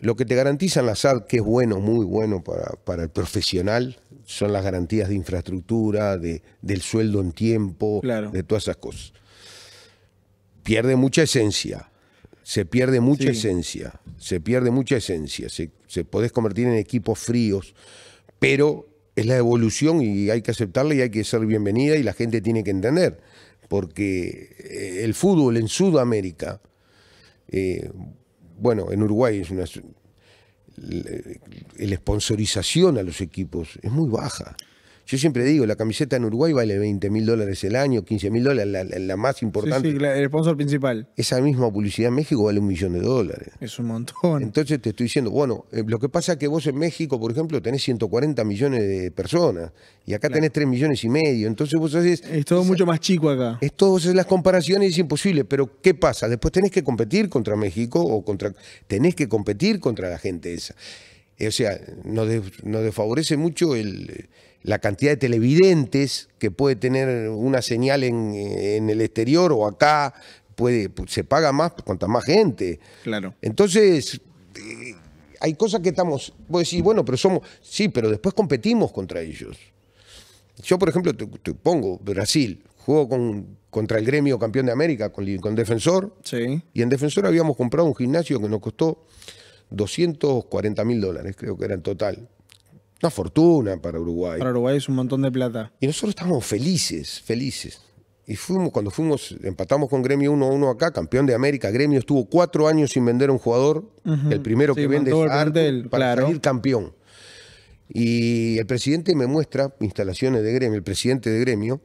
Lo que te garantizan la SAD, que es bueno, muy bueno para el profesional, son las garantías de infraestructura, del sueldo en tiempo, claro, de todas esas cosas. Pierde mucha esencia. Se pierde mucha esencia. Se podés convertir en equipos fríos, pero es la evolución y hay que aceptarla y hay que ser bienvenida y la gente tiene que entender. Porque el fútbol en Sudamérica, bueno, en Uruguay la sponsorización a los equipos es muy baja. Yo siempre digo, la camiseta en Uruguay vale $20.000 el año, $15.000, la más importante. Sí, el sponsor principal. Esa misma publicidad en México vale $1 millón. Es un montón. Entonces te estoy diciendo, bueno, lo que pasa es que vos en México, por ejemplo, tenés 140 millones de personas y acá tenés 3,5 millones. Entonces vos haces... Es todo mucho más chico acá. Todas las comparaciones es imposible, pero ¿qué pasa? Después tenés que competir contra México tenés que competir contra la gente esa. O sea, nos desfavorece mucho la cantidad de televidentes que puede tener una señal en el exterior o acá, se paga más cuanta más gente. Claro. Entonces, hay cosas que vos decís, bueno, pero sí, pero después competimos contra ellos. Yo, por ejemplo, te pongo Brasil, juego contra el Gremio campeón de América, con Defensor, sí, y en Defensor habíamos comprado un gimnasio que nos costó $240.000, creo que era en total. Una fortuna para Uruguay. Para Uruguay es un montón de plata. Y nosotros estábamos felices. Y cuando empatamos con Gremio 1-1 acá, campeón de América. Gremio estuvo 4 años sin vender a un jugador. El primero que vende es para salir campeón. Y el presidente me muestra instalaciones de Gremio, el presidente de Gremio,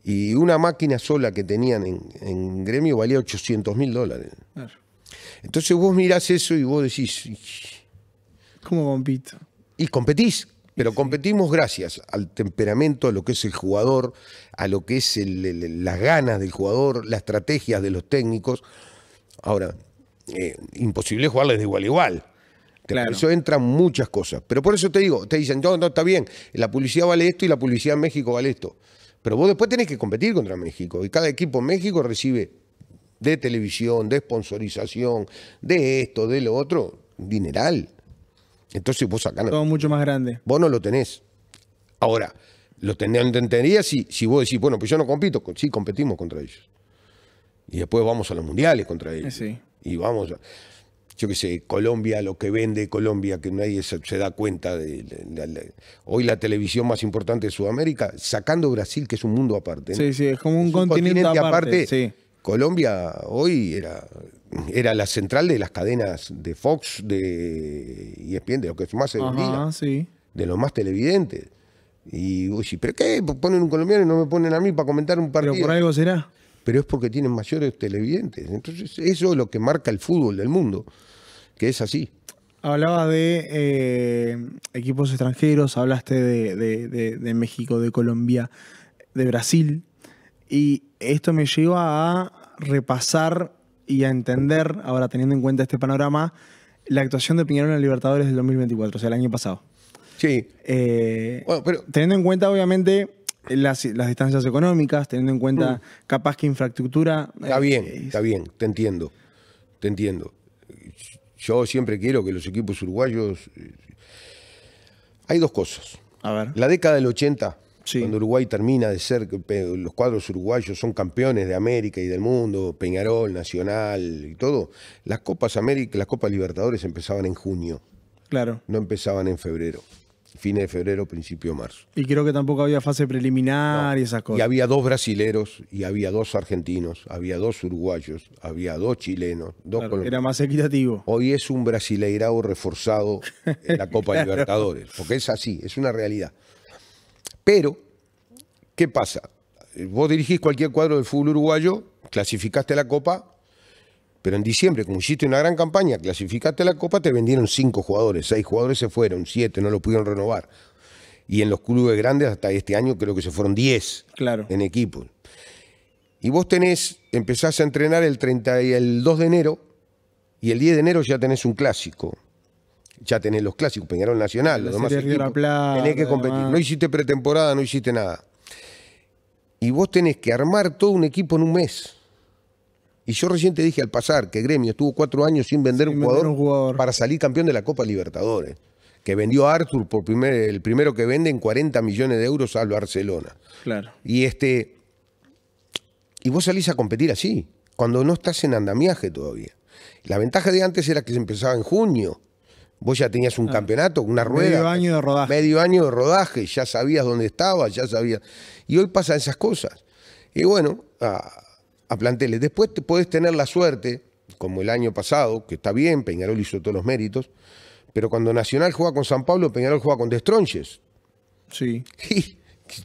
y una máquina sola que tenían en Gremio valía $800.000. Claro. Entonces vos mirás eso y vos decís... ¿Cómo compito? Y competís, pero competimos gracias al temperamento, a lo que es el jugador, a lo que es las ganas del jugador, las estrategias de los técnicos. Ahora, imposible jugarles de igual a igual. Claro. Por eso entran muchas cosas. Pero por eso te dicen, no, está bien, la publicidad vale esto y la publicidad en México vale esto. Pero vos después tenés que competir contra México. Y cada equipo en México recibe de televisión, de sponsorización, de esto, de lo otro, dineral. Entonces vos acá no. Todo mucho más grande. Vos no lo tenés. Ahora, lo entendería si vos decís, bueno, pues yo no compito. Sí, competimos contra ellos. Y después vamos a los mundiales contra ellos. Sí. Y vamos, yo qué sé, Colombia, lo que vende Colombia, que nadie se da cuenta hoy la televisión más importante de Sudamérica, sacando Brasil, que es un mundo aparte. ¿no? Sí, es como un continente aparte. Sí. Colombia hoy era la central de las cadenas de Fox, de ESPN, de lo que más se vendía, de los más televidentes. Y vos decís, ¿pero qué? Ponen un colombiano y no me ponen a mí para comentar un partido. ¿Pero por algo será? Pero es porque tienen mayores televidentes. Entonces eso es lo que marca el fútbol del mundo, que es así. Hablabas de equipos extranjeros, hablaste de México, de Colombia, de Brasil. Y esto me lleva a repasar y a entender, ahora teniendo en cuenta este panorama, la actuación de Peñarol en la Libertadores del 2024, o sea, el año pasado. Sí. Bueno, pero teniendo en cuenta, obviamente, las distancias económicas, teniendo en cuenta capaz que infraestructura... Está bien, te entiendo. Yo siempre quiero que los equipos uruguayos Hay dos cosas. A ver. La década del 80, sí, cuando Uruguay termina de ser, los cuadros uruguayos son campeones de América y del mundo, Peñarol, Nacional y todo, las Copas América, las Copas Libertadores empezaban en junio. Claro. No empezaban en febrero. Fines de febrero, principio de marzo. Y creo que tampoco había fase preliminar y esas cosas. Y había 2 brasileros, y había 2 argentinos, había 2 uruguayos, había 2 chilenos, 2 claro, colombianos. era más equitativo. Hoy es un brasileirao reforzado en la Copa claro. Libertadores, porque es así, es una realidad. Pero, ¿qué pasa? Vos dirigís cualquier cuadro del fútbol uruguayo, clasificaste a la Copa, pero en diciembre, como hiciste una gran campaña, clasificaste a la Copa, te vendieron 5 jugadores, 6 jugadores se fueron, 7 no lo pudieron renovar. Y en los clubes grandes hasta este año creo que se fueron 10 claro. en equipos. Y vos empezás a entrenar el 2 de enero y el 10 de enero ya tenés un clásico. Ya tenés los clásicos, Peñarol Nacional, los demás equipos. Tenés que competir. Además. No hiciste pretemporada, no hiciste nada. Y vos tenés que armar todo un equipo en un mes. Y yo recién te dije al pasar que Gremio estuvo 4 años sin vender un jugador para salir campeón de la Copa Libertadores. Que vendió a Arthur el primero que vende en 40 millones de euros al Barcelona. Claro. Y vos salís a competir así, cuando no estás en andamiaje todavía. La ventaja de antes era que se empezaba en junio. Vos ya tenías un campeonato, una rueda. Medio año de rodaje. Medio año de rodaje, ya sabías dónde estabas, ya sabías. Y hoy pasan esas cosas. Y bueno, a planteles. Después te podés tener la suerte, como el año pasado, que está bien, Peñarol hizo todos los méritos, pero cuando Nacional juega con San Pablo, Peñarol juega con Destronches. Sí. Y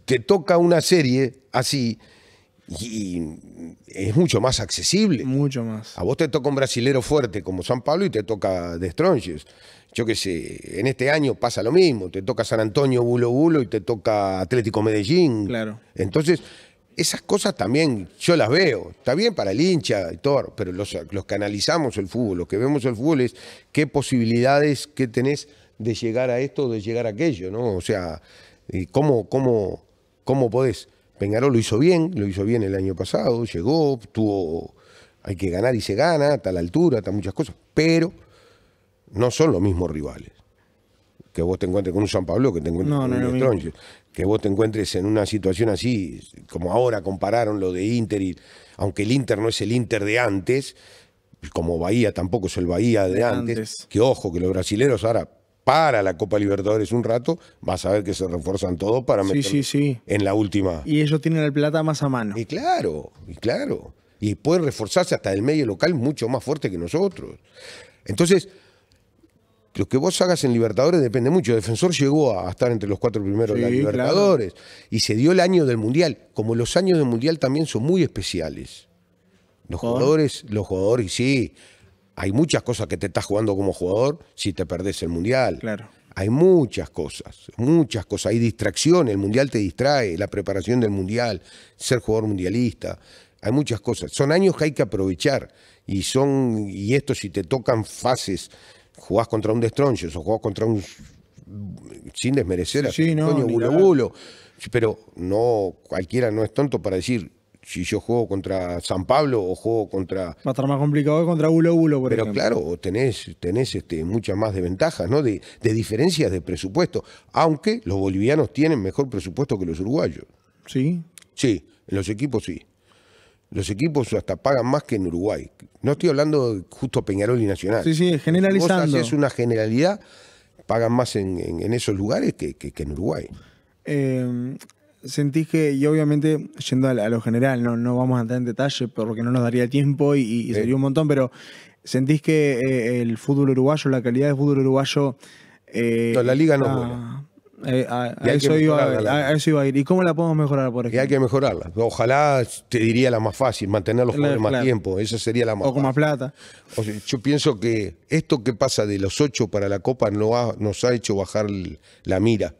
te toca una serie así y es mucho más accesible. Mucho más. A vos te toca un brasilero fuerte como San Pablo y te toca Destronches. Yo qué sé, en este año pasa lo mismo. Te toca San Antonio Bulo Bulo y te toca Atlético Medellín. Claro. Entonces, esas cosas también yo las veo. Está bien para el hincha y todo, pero los que analizamos el fútbol, los que vemos el fútbol es qué posibilidades que tenés de llegar a esto o de llegar a aquello, ¿no? O sea, ¿cómo podés? Peñarol lo hizo bien el año pasado, llegó, hay que ganar y se gana, a tal altura, a muchas cosas, pero no son los mismos rivales. Que vos te encuentres con un San Pablo, que te encuentres con un Destronches, que vos te encuentres en una situación así, como ahora compararon lo de Inter, aunque el Inter no es el Inter de antes, como Bahía tampoco es el Bahía de antes, que ojo, que los brasileros ahora para la Copa Libertadores un rato, vas a ver que se refuerzan todo para meter en la última. Y ellos tienen el plata más a mano. Y claro. Y pueden reforzarse hasta el medio local mucho más fuerte que nosotros. Entonces, lo que vos hagas en Libertadores depende mucho. Defensor llegó a estar entre los 4 primeros de la Libertadores. Claro. Y se dio el año del Mundial. Como los años del Mundial también son muy especiales. Los jugadores, sí. Hay muchas cosas que te estás jugando como jugador si te perdés el Mundial. Claro. Hay muchas cosas. Hay distracción, el Mundial te distrae, la preparación del Mundial, ser jugador mundialista. Hay muchas cosas. Son años que hay que aprovechar. Y esto si te tocan fases, jugás contra un Destronches o jugás contra un... Sin desmerecer a Antonio Bulo Bulo. Pero no, cualquiera no es tonto para decir... Si yo juego contra San Pablo o juego contra... Va a estar más complicado contra Bulo Bulo, por ejemplo. Pero claro, tenés muchas más desventajas, ¿no? De diferencias de presupuesto. Aunque los bolivianos tienen mejor presupuesto que los uruguayos. ¿Sí? Sí, en los equipos sí. Los equipos hasta pagan más que en Uruguay. No estoy hablando de justo Peñarol y Nacional. Sí, generalizando. Si vos haces una generalidad, pagan más en esos lugares que en Uruguay. Sentís que, y obviamente, yendo a lo general, no vamos a entrar en detalle porque no nos daría tiempo y sería un montón, pero ¿sentís que el fútbol uruguayo, la calidad del fútbol uruguayo... no, la liga no es buena. A eso iba a ir. ¿Y cómo la podemos mejorar, por ejemplo? Y hay que mejorarla. Ojalá, te diría la más fácil, mantener los jugadores más tiempo. Esa sería la más fácil. O con más plata. O sea, yo pienso que esto que pasa de los 8 para la Copa nos ha hecho bajar la mira.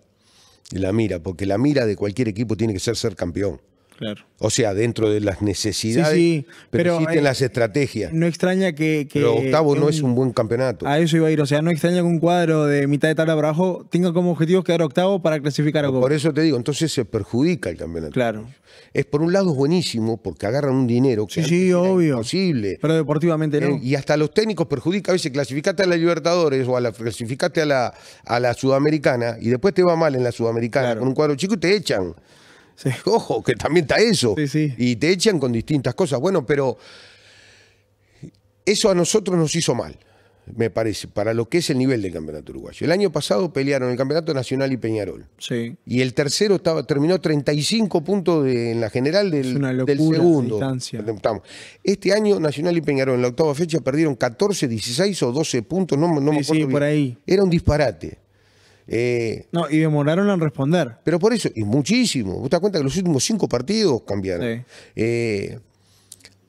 Porque la mira de cualquier equipo tiene que ser campeón. Claro. O sea, dentro de las necesidades, sí, pero existen las estrategias. No extraña que pero octavo no es un buen campeonato. A eso iba a ir. O sea, no extraña que un cuadro de mitad de tabla para abajo tenga como objetivo quedar octavo para clasificar a Copa. Por eso te digo, entonces se perjudica el campeonato. Claro. Es por un lado es buenísimo porque agarran un dinero que sí, obvio. imposible. Pero deportivamente no. Y hasta los técnicos perjudica. A veces clasificaste a la Libertadores o clasificaste a la Sudamericana y después te va mal en la Sudamericana con un cuadro chico y te echan. Sí. Ojo, que también está eso. Sí. Y te echan con distintas cosas. Bueno, pero eso a nosotros nos hizo mal, me parece, para lo que es el nivel del campeonato uruguayo. El año pasado pelearon el campeonato Nacional y Peñarol. Sí. Y el tercero terminó 35 puntos en la general del segundo. Este año Nacional y Peñarol en la octava fecha perdieron 14, 16 o 12 puntos. No me acuerdo bien. Por ahí. Era un disparate. No, y demoraron en responder. Pero por eso, y muchísimo. ¿Vos te das cuenta que los últimos 5 partidos cambiaron? Sí.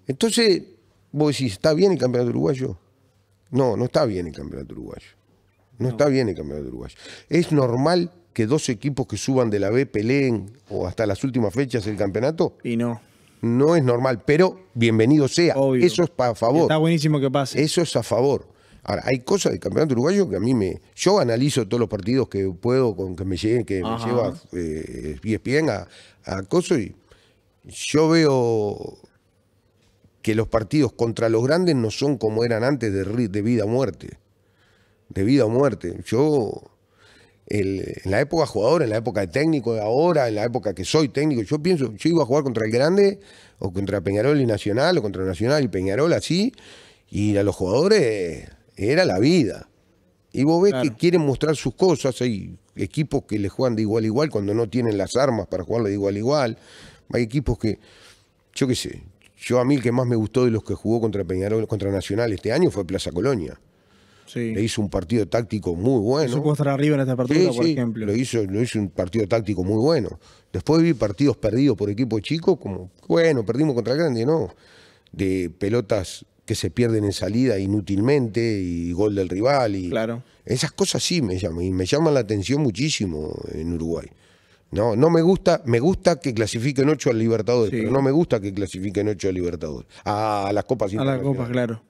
Entonces, vos decís, ¿está bien el campeonato uruguayo? No, no está bien el campeonato uruguayo. No está bien el campeonato uruguayo. ¿Es normal que 2 equipos que suban de la B peleen o hasta las últimas fechas el campeonato? Y no. No es normal, pero bienvenido sea. Obvio. Eso es a favor. Está buenísimo que pase. Eso es a favor. Ahora, hay cosas del campeonato uruguayo que a mí yo analizo todos los partidos que puedo, que me lleva ESPN a cosas y yo veo que los partidos contra los grandes no son como eran antes de vida o muerte. De vida o muerte. Yo, en la época jugador, en la época de técnico de ahora, en la época que soy técnico, yo iba a jugar contra el grande o contra Peñarol y Nacional o contra Nacional y Peñarol así, y a los jugadores era la vida. Y vos ves que quieren mostrar sus cosas. Hay equipos que le juegan de igual a igual cuando no tienen las armas para jugarle de igual a igual. Hay equipos que, yo qué sé, a mí el que más me gustó de los que jugó contra Peñarol, contra Nacional este año fue Plaza Colonia. Sí. Le hizo un partido táctico muy bueno. Supo estar arriba en esta apertura, por ejemplo. Lo hizo un partido táctico muy bueno. Después vi partidos perdidos por equipos chicos, como, bueno, perdimos contra el grande, no. De pelotas que se pierden en salida inútilmente y gol del rival. Y claro. Esas cosas sí me llaman, y me llaman la atención muchísimo en Uruguay. No me gusta que clasifiquen 8 al Libertadores, pero no me gusta que clasifiquen 8 al Libertadores. A las Copas internacionales. A las Copas, claro.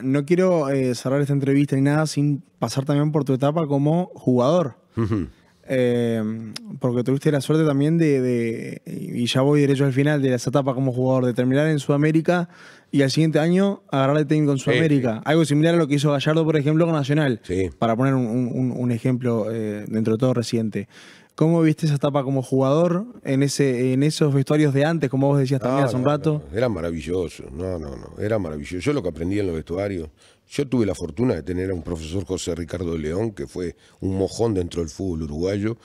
No quiero cerrar esta entrevista ni nada sin pasar también por tu etapa como jugador. Porque tuviste la suerte también y ya voy derecho al final de esa etapa como jugador, de terminar en Sudamérica y al siguiente año agarrar el técnico en Sudamérica. Algo similar a lo que hizo Gallardo, por ejemplo, con Nacional. Para poner un ejemplo dentro de todo reciente. ¿Cómo viste esa etapa como jugador en esos vestuarios de antes, como vos decías también hace un rato? Era maravilloso, era maravilloso. Yo lo que aprendí en los vestuarios, yo tuve la fortuna de tener a un profesor, José Ricardo León, que fue un mojón dentro del fútbol uruguayo,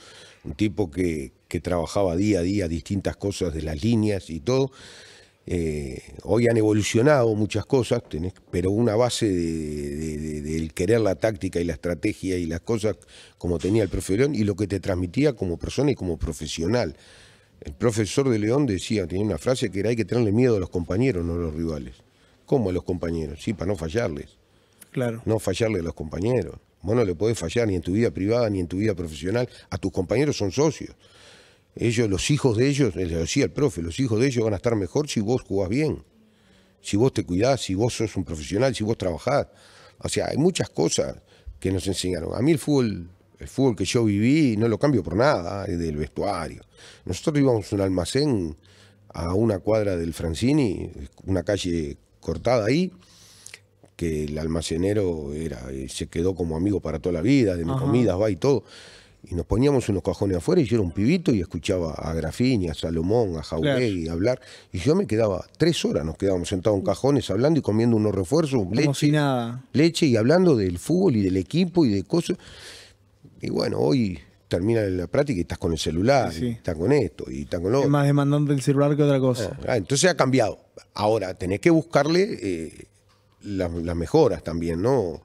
un tipo que trabajaba día a día distintas cosas de las líneas y todo. Hoy han evolucionado muchas cosas, pero una base del querer la táctica y la estrategia y las cosas como tenía el profe León y lo que te transmitía como persona y como profesional. El profesor de León tenía una frase que era: hay que tenerle miedo a los compañeros, no a los rivales. ¿Cómo a los compañeros? Sí, para no fallarles. Claro. No fallarle a los compañeros. Vos no le podés fallar ni en tu vida privada ni en tu vida profesional. A tus compañeros son socios. Ellos, los hijos de ellos, le decía el profe, los hijos de ellos van a estar mejor si vos jugás bien, si vos te cuidás, si vos sos un profesional, si vos trabajás. O sea, hay muchas cosas que nos enseñaron. A mí el fútbol que yo viví no lo cambio por nada, del vestuario. Nosotros íbamos a un almacén a una cuadra del Francini, una calle cortada ahí, que el almacenero se quedó como amigo para toda la vida, de mis comidas, va y todo. Y nos poníamos unos cajones afuera y yo era un pibito y escuchaba a Grafini, a Salomón, a Jauregui hablar. Y yo me quedaba 3 horas, nos quedábamos sentados en cajones hablando y comiendo unos refuerzos, leche y hablando del fútbol y del equipo y de cosas. Y bueno, hoy termina la práctica y estás con el celular, y estás con esto y estás con lo otro. Es más demandante el celular que otra cosa. Entonces ha cambiado. Ahora tenés que buscarle las mejoras también, ¿no?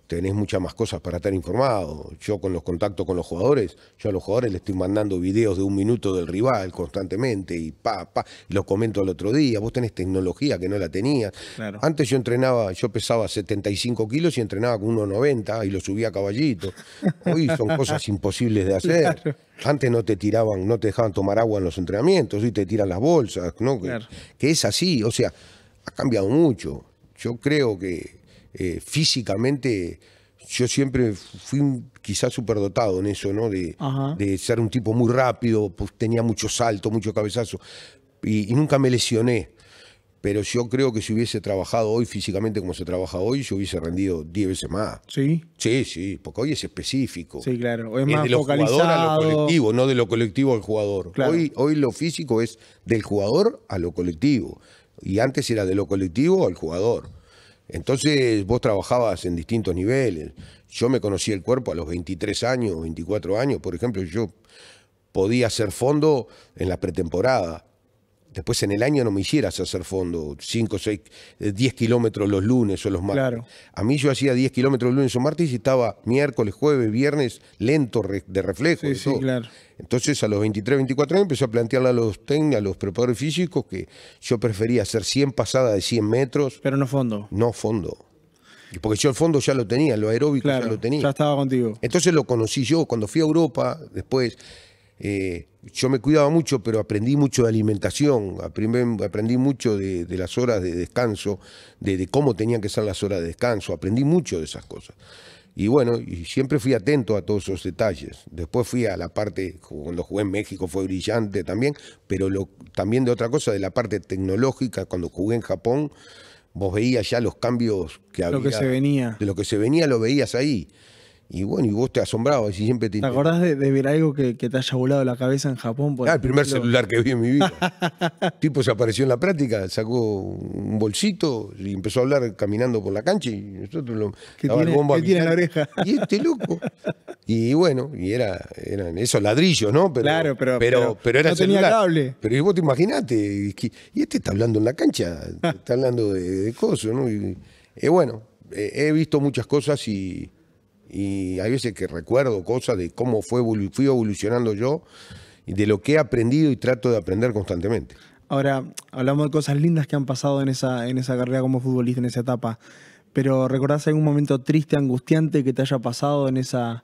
tenés muchas más cosas para estar informado. Yo con los contactos con los jugadores, yo a los jugadores les estoy mandando videos de 1 minuto del rival constantemente y los comento al otro día. Vos tenés tecnología que no la tenías. Claro. Antes yo pesaba 75 kilos y entrenaba con 1,90 y lo subía a caballito. Hoy son cosas imposibles de hacer. Claro. Antes no te dejaban tomar agua en los entrenamientos, hoy te tiran las bolsas, ¿no? Claro. Que es así, o sea, ha cambiado mucho. Yo creo que físicamente yo siempre fui quizás superdotado en eso, ¿no? De ser un tipo muy rápido, pues tenía mucho salto, mucho cabezazo y nunca me lesioné. Pero yo creo que si hubiese trabajado hoy físicamente como se trabaja hoy, yo hubiese rendido 10 veces más. ¿Sí? Sí, porque hoy es específico. Sí, claro. Hoy es más de lo focalizado. Jugador a lo colectivo, no de lo colectivo al jugador. Claro. Hoy lo físico es del jugador a lo colectivo. Y antes era de lo colectivo al jugador. Entonces vos trabajabas en distintos niveles. Yo me conocí el cuerpo a los 23 años, 24 años. Por ejemplo, yo podía hacer fondo en la pretemporada. Después en el año no me hicieras hacer fondo, 5, 6, 10 kilómetros los lunes o los martes. Claro. A mí yo hacía 10 kilómetros los lunes o martes y estaba miércoles, jueves, viernes, lento de reflejo. Sí, claro. Entonces a los 23, 24 años empecé a plantearle a los preparadores físicos que yo prefería hacer 100 pasadas de 100 metros. Pero no fondo. No fondo. Porque yo el fondo ya lo tenía, lo aeróbico claro, ya lo tenía. Ya estaba contigo. Entonces lo conocí yo cuando fui a Europa, después... yo me cuidaba mucho, pero aprendí mucho de alimentación, aprendí mucho de las horas de descanso, de cómo tenían que ser las horas de descanso, aprendí mucho de esas cosas. Y bueno, y siempre fui atento a todos esos detalles. Después fui a la parte, cuando jugué en México fue brillante también, pero también de otra cosa, de la parte tecnológica, cuando jugué en Japón, vos veías ya los cambios que había. Lo que se venía. De lo que se venía lo veías ahí. Y bueno, y vos te asombrabas y siempre ¿Te acordás de ver algo que te haya volado la cabeza en Japón? El primer celular que vi en mi vida. El tipo se apareció en la práctica, sacó un bolsito y empezó a hablar caminando por la cancha y nosotros lo... ¿Qué tiene en la oreja? Y este loco. Y bueno, y eran esos ladrillos, ¿no? Claro, pero era no tenía cable. Pero vos te imaginate, y este está hablando en la cancha, está hablando de cosas, ¿no? Y bueno, he visto muchas cosas y hay veces que recuerdo cosas de cómo fui evolucionando yo y de lo que he aprendido y trato de aprender constantemente. Ahora, hablamos de cosas lindas que han pasado en esa carrera como futbolista, en esa etapa, pero ¿recordás algún momento triste, angustiante que te haya pasado en esa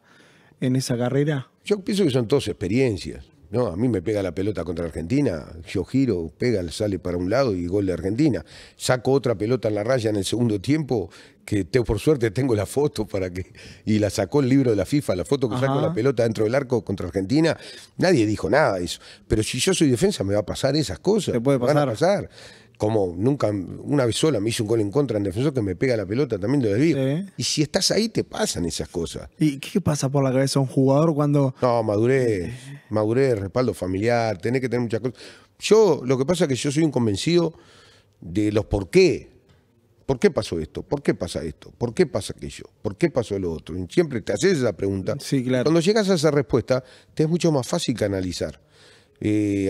carrera? Yo pienso que son todas experiencias. No, a mí me pega la pelota contra Argentina, yo giro, pega, sale para un lado y gol de Argentina. Saco otra pelota en la raya en el segundo tiempo, que por suerte tengo la foto y la sacó el libro de la FIFA, la foto que saco la pelota dentro del arco contra Argentina. Nadie dijo nada de eso. Pero si yo soy defensa me va a pasar esas cosas. Te puede pasar. Van a pasar. Como nunca, una vez sola me hice un gol en contra en defensor que me pega la pelota también de desvío. Sí. Y si estás ahí te pasan esas cosas. ¿Y qué pasa por la cabeza de un jugador cuando...? No, madurez, respaldo familiar, tenés que tener muchas cosas. Lo que pasa es que yo soy un convencido de los por qué. ¿Por qué pasó esto? ¿Por qué pasa esto? ¿Por qué pasa aquello? ¿Por qué pasó lo otro? Y siempre te haces esa pregunta. Sí, claro. Cuando llegas a esa respuesta, te es mucho más fácil canalizar.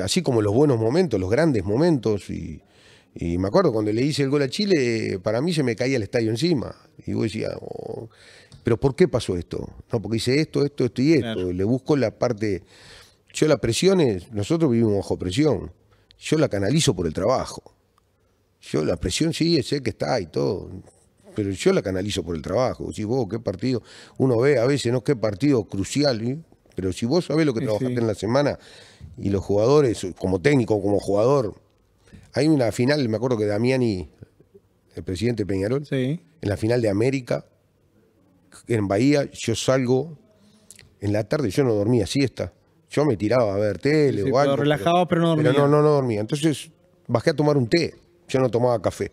Así como los buenos momentos, los grandes momentos y me acuerdo cuando le hice el gol a Chile, para mí se me caía el estadio encima. Y vos decías, ¿pero por qué pasó esto? No, porque hice esto y esto. Claro. Le busco la parte... Yo la presión nosotros vivimos bajo presión. Yo la canalizo por el trabajo. Yo la presión sí, sé que está y todo. Pero yo la canalizo por el trabajo. Si vos, qué partido... Uno ve a veces, ¿no? Qué partido crucial, ¿eh? Pero si vos sabés lo que trabajaste en la semana y los jugadores, como técnico, como jugador... Hay una final, me acuerdo que Damiani, el presidente Peñarol, en la final de América, en Bahía, yo salgo en la tarde, yo no dormía siesta. Yo me tiraba a ver tele o algo. Relajaba, pero no dormía. Pero no dormía. Entonces bajé a tomar un té. Yo no tomaba café.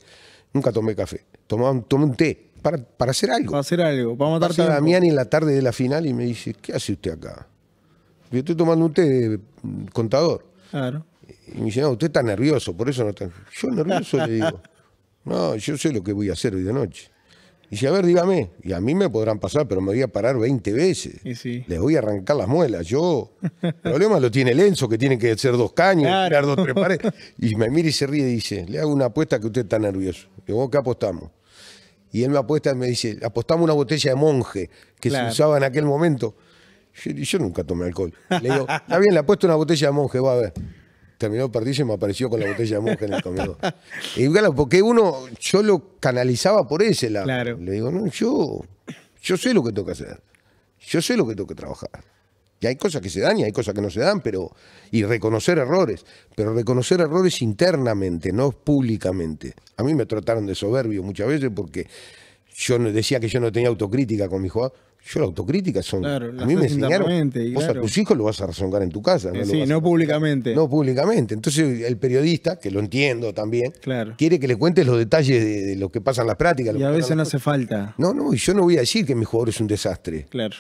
Nunca tomé café. Tomé un té para hacer algo. Para hacer algo, para matar tiempo. Damiani en la tarde de la final y me dice, ¿qué hace usted acá? Yo estoy tomando un té de contador. Claro. Y me dice, no, usted está nervioso, por eso no está... Yo nervioso le digo, no, yo sé lo que voy a hacer hoy de noche. Y dice, a ver, dígame. Y a mí me podrán pasar, pero me voy a parar 20 veces. Sí. Les voy a arrancar las muelas. El problema lo tiene Lenzo, que tiene que ser 2 caños, tirar 2, 3 paredes. Y me mira y se ríe y dice, le hago una apuesta que usted está nervioso. Y vos, ¿qué apostamos? Y él me apuesta y me dice, apostamos una botella de monje que se usaba en aquel momento. Yo nunca tomé alcohol. Le digo, está bien, le apuesto una botella de monje, va a ver. Terminó el partido y me apareció con la botella de monje en el comedor. Y claro, porque yo lo canalizaba por ese lado. Claro. Le digo, no, yo sé lo que tengo que hacer. Yo sé lo que tengo que trabajar. Y hay cosas que se dan y hay cosas que no se dan, y reconocer errores. Pero reconocer errores internamente, no públicamente. A mí me trataron de soberbio muchas veces porque yo decía que yo no tenía autocrítica con mi jugador. Yo la autocrítica son... Claro, a mí me enseñaron, vos claro. A tus hijos lo vas a rezongar en tu casa. No públicamente. No públicamente. Entonces el periodista, que lo entiendo también, claro, quiere que le cuentes los detalles de lo que pasa en las prácticas. Y a veces no hace falta. No, y yo no voy a decir que mi jugador es un desastre. Claro.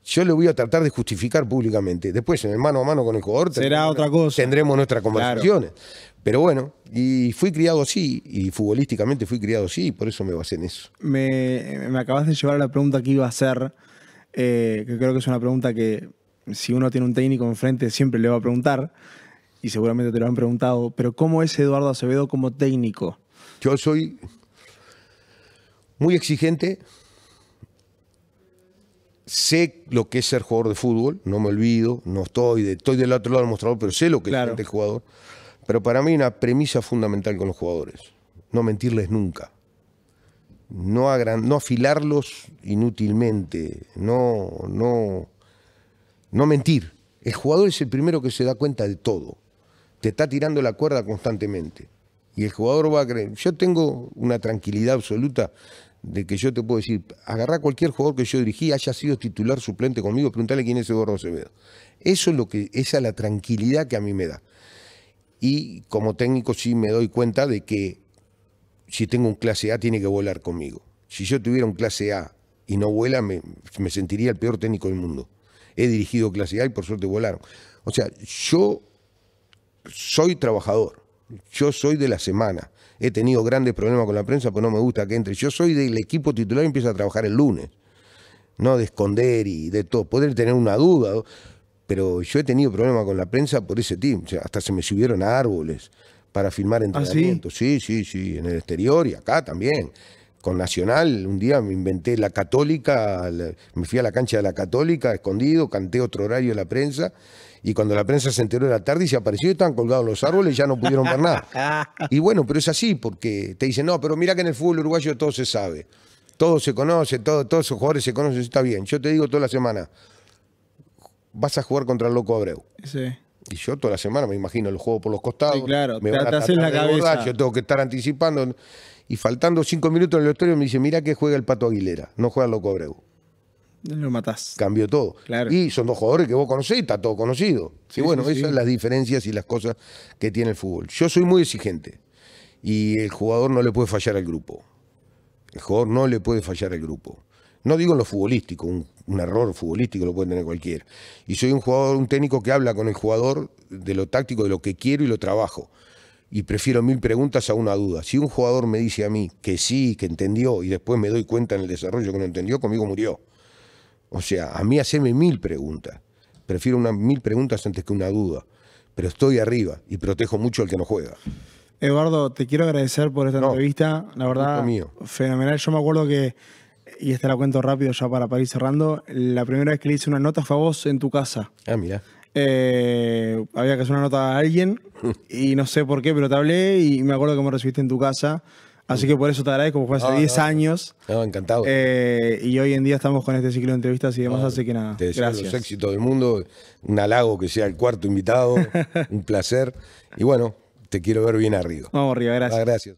Yo le voy a tratar de justificar públicamente. Después, en el mano a mano con el jugador, será otra cosa. Tendremos nuestras conversaciones. Claro. Pero bueno, y fui criado así, y futbolísticamente fui criado así, y por eso me basé en eso. Me acabas de llevar a la pregunta que iba a hacer, que creo que es una pregunta que si uno tiene un técnico enfrente siempre le va a preguntar, y seguramente te lo han preguntado, pero ¿cómo es Eduardo Acevedo como técnico? Yo soy muy exigente. Sé lo que es ser jugador de fútbol, no me olvido, estoy del otro lado del mostrador, pero sé lo que es el jugador. Pero para mí una premisa fundamental con los jugadores, no mentirles nunca, no afilarlos inútilmente, no mentir. El jugador es el primero que se da cuenta de todo, te está tirando la cuerda constantemente y el jugador va a creer. Yo tengo una tranquilidad absoluta de que yo te puedo decir, agarrá a cualquier jugador que yo dirigí, haya sido titular suplente conmigo, preguntale quién es Eduardo Acevedo. Esa es la tranquilidad que a mí me da. Y como técnico sí me doy cuenta de que si tengo un clase A tiene que volar conmigo. Si yo tuviera un clase A y no vuela, me sentiría el peor técnico del mundo. He dirigido clase A y por suerte volaron. O sea, yo soy trabajador, yo soy de la semana. He tenido grandes problemas con la prensa, pero no me gusta que entre. Yo soy del equipo titular y empiezo a trabajar el lunes. No de esconder y de todo. Poder tener una duda, pero yo he tenido problemas con la prensa por ese tipo. O sea, hasta se me subieron a árboles para filmar entrenamientos. ¿Ah, sí? Sí, en el exterior y acá también. Con Nacional, un día me inventé la Católica, me fui a la cancha de la Católica, escondido, canté otro horario de la prensa. Y cuando la prensa se enteró de la tarde y se apareció, estaban colgados los árboles y ya no pudieron ver nada. Y bueno, pero es así, porque te dicen, no, pero mira que en el fútbol uruguayo todo se sabe. Todo se conoce, todos esos jugadores se conocen, está bien. Yo te digo toda la semana, vas a jugar contra el Loco Abreu. Sí. Y yo toda la semana me imagino el juego por los costados. Sí, claro, me van a haces la cabeza. Bordar, yo tengo que estar anticipando. Y faltando 5 minutos en el vestuario me dice, mira que juega el Pato Aguilera, no juega el Loco Abreu. Lo matás. Cambió todo. Claro. Y son dos jugadores que vos conocés y está todo conocido. Sí, y bueno, esas son las diferencias y las cosas que tiene el fútbol. Yo soy muy exigente y el jugador no le puede fallar al grupo. El jugador no le puede fallar al grupo. No digo en lo futbolístico, un error futbolístico lo puede tener cualquiera. Y soy un técnico que habla con el jugador de lo táctico, de lo que quiero y lo trabajo. Y prefiero 1000 preguntas a una duda. Si un jugador me dice a mí que sí, que entendió, y después me doy cuenta en el desarrollo que no entendió, conmigo murió. O sea, a mí hacerme 1000 preguntas. Prefiero 1000 preguntas antes que una duda. Pero estoy arriba y protejo mucho al que no juega. Eduardo, te quiero agradecer por esta entrevista. La verdad, fenomenal. Yo me acuerdo que, y esta la cuento rápido ya para ir cerrando, la primera vez que le hice una nota fue a vos en tu casa. Ah, mira. Había que hacer una nota a alguien y no sé por qué, pero te hablé y me acuerdo que me recibiste en tu casa. Así que por eso te agradezco, porque fue hace 10 años. Encantado. Y hoy en día estamos con este ciclo de entrevistas y demás, así que nada, te deseo los éxitos del mundo, un halago que sea el cuarto invitado, un placer. Y bueno, te quiero ver bien arriba. Vamos arriba, gracias. Gracias.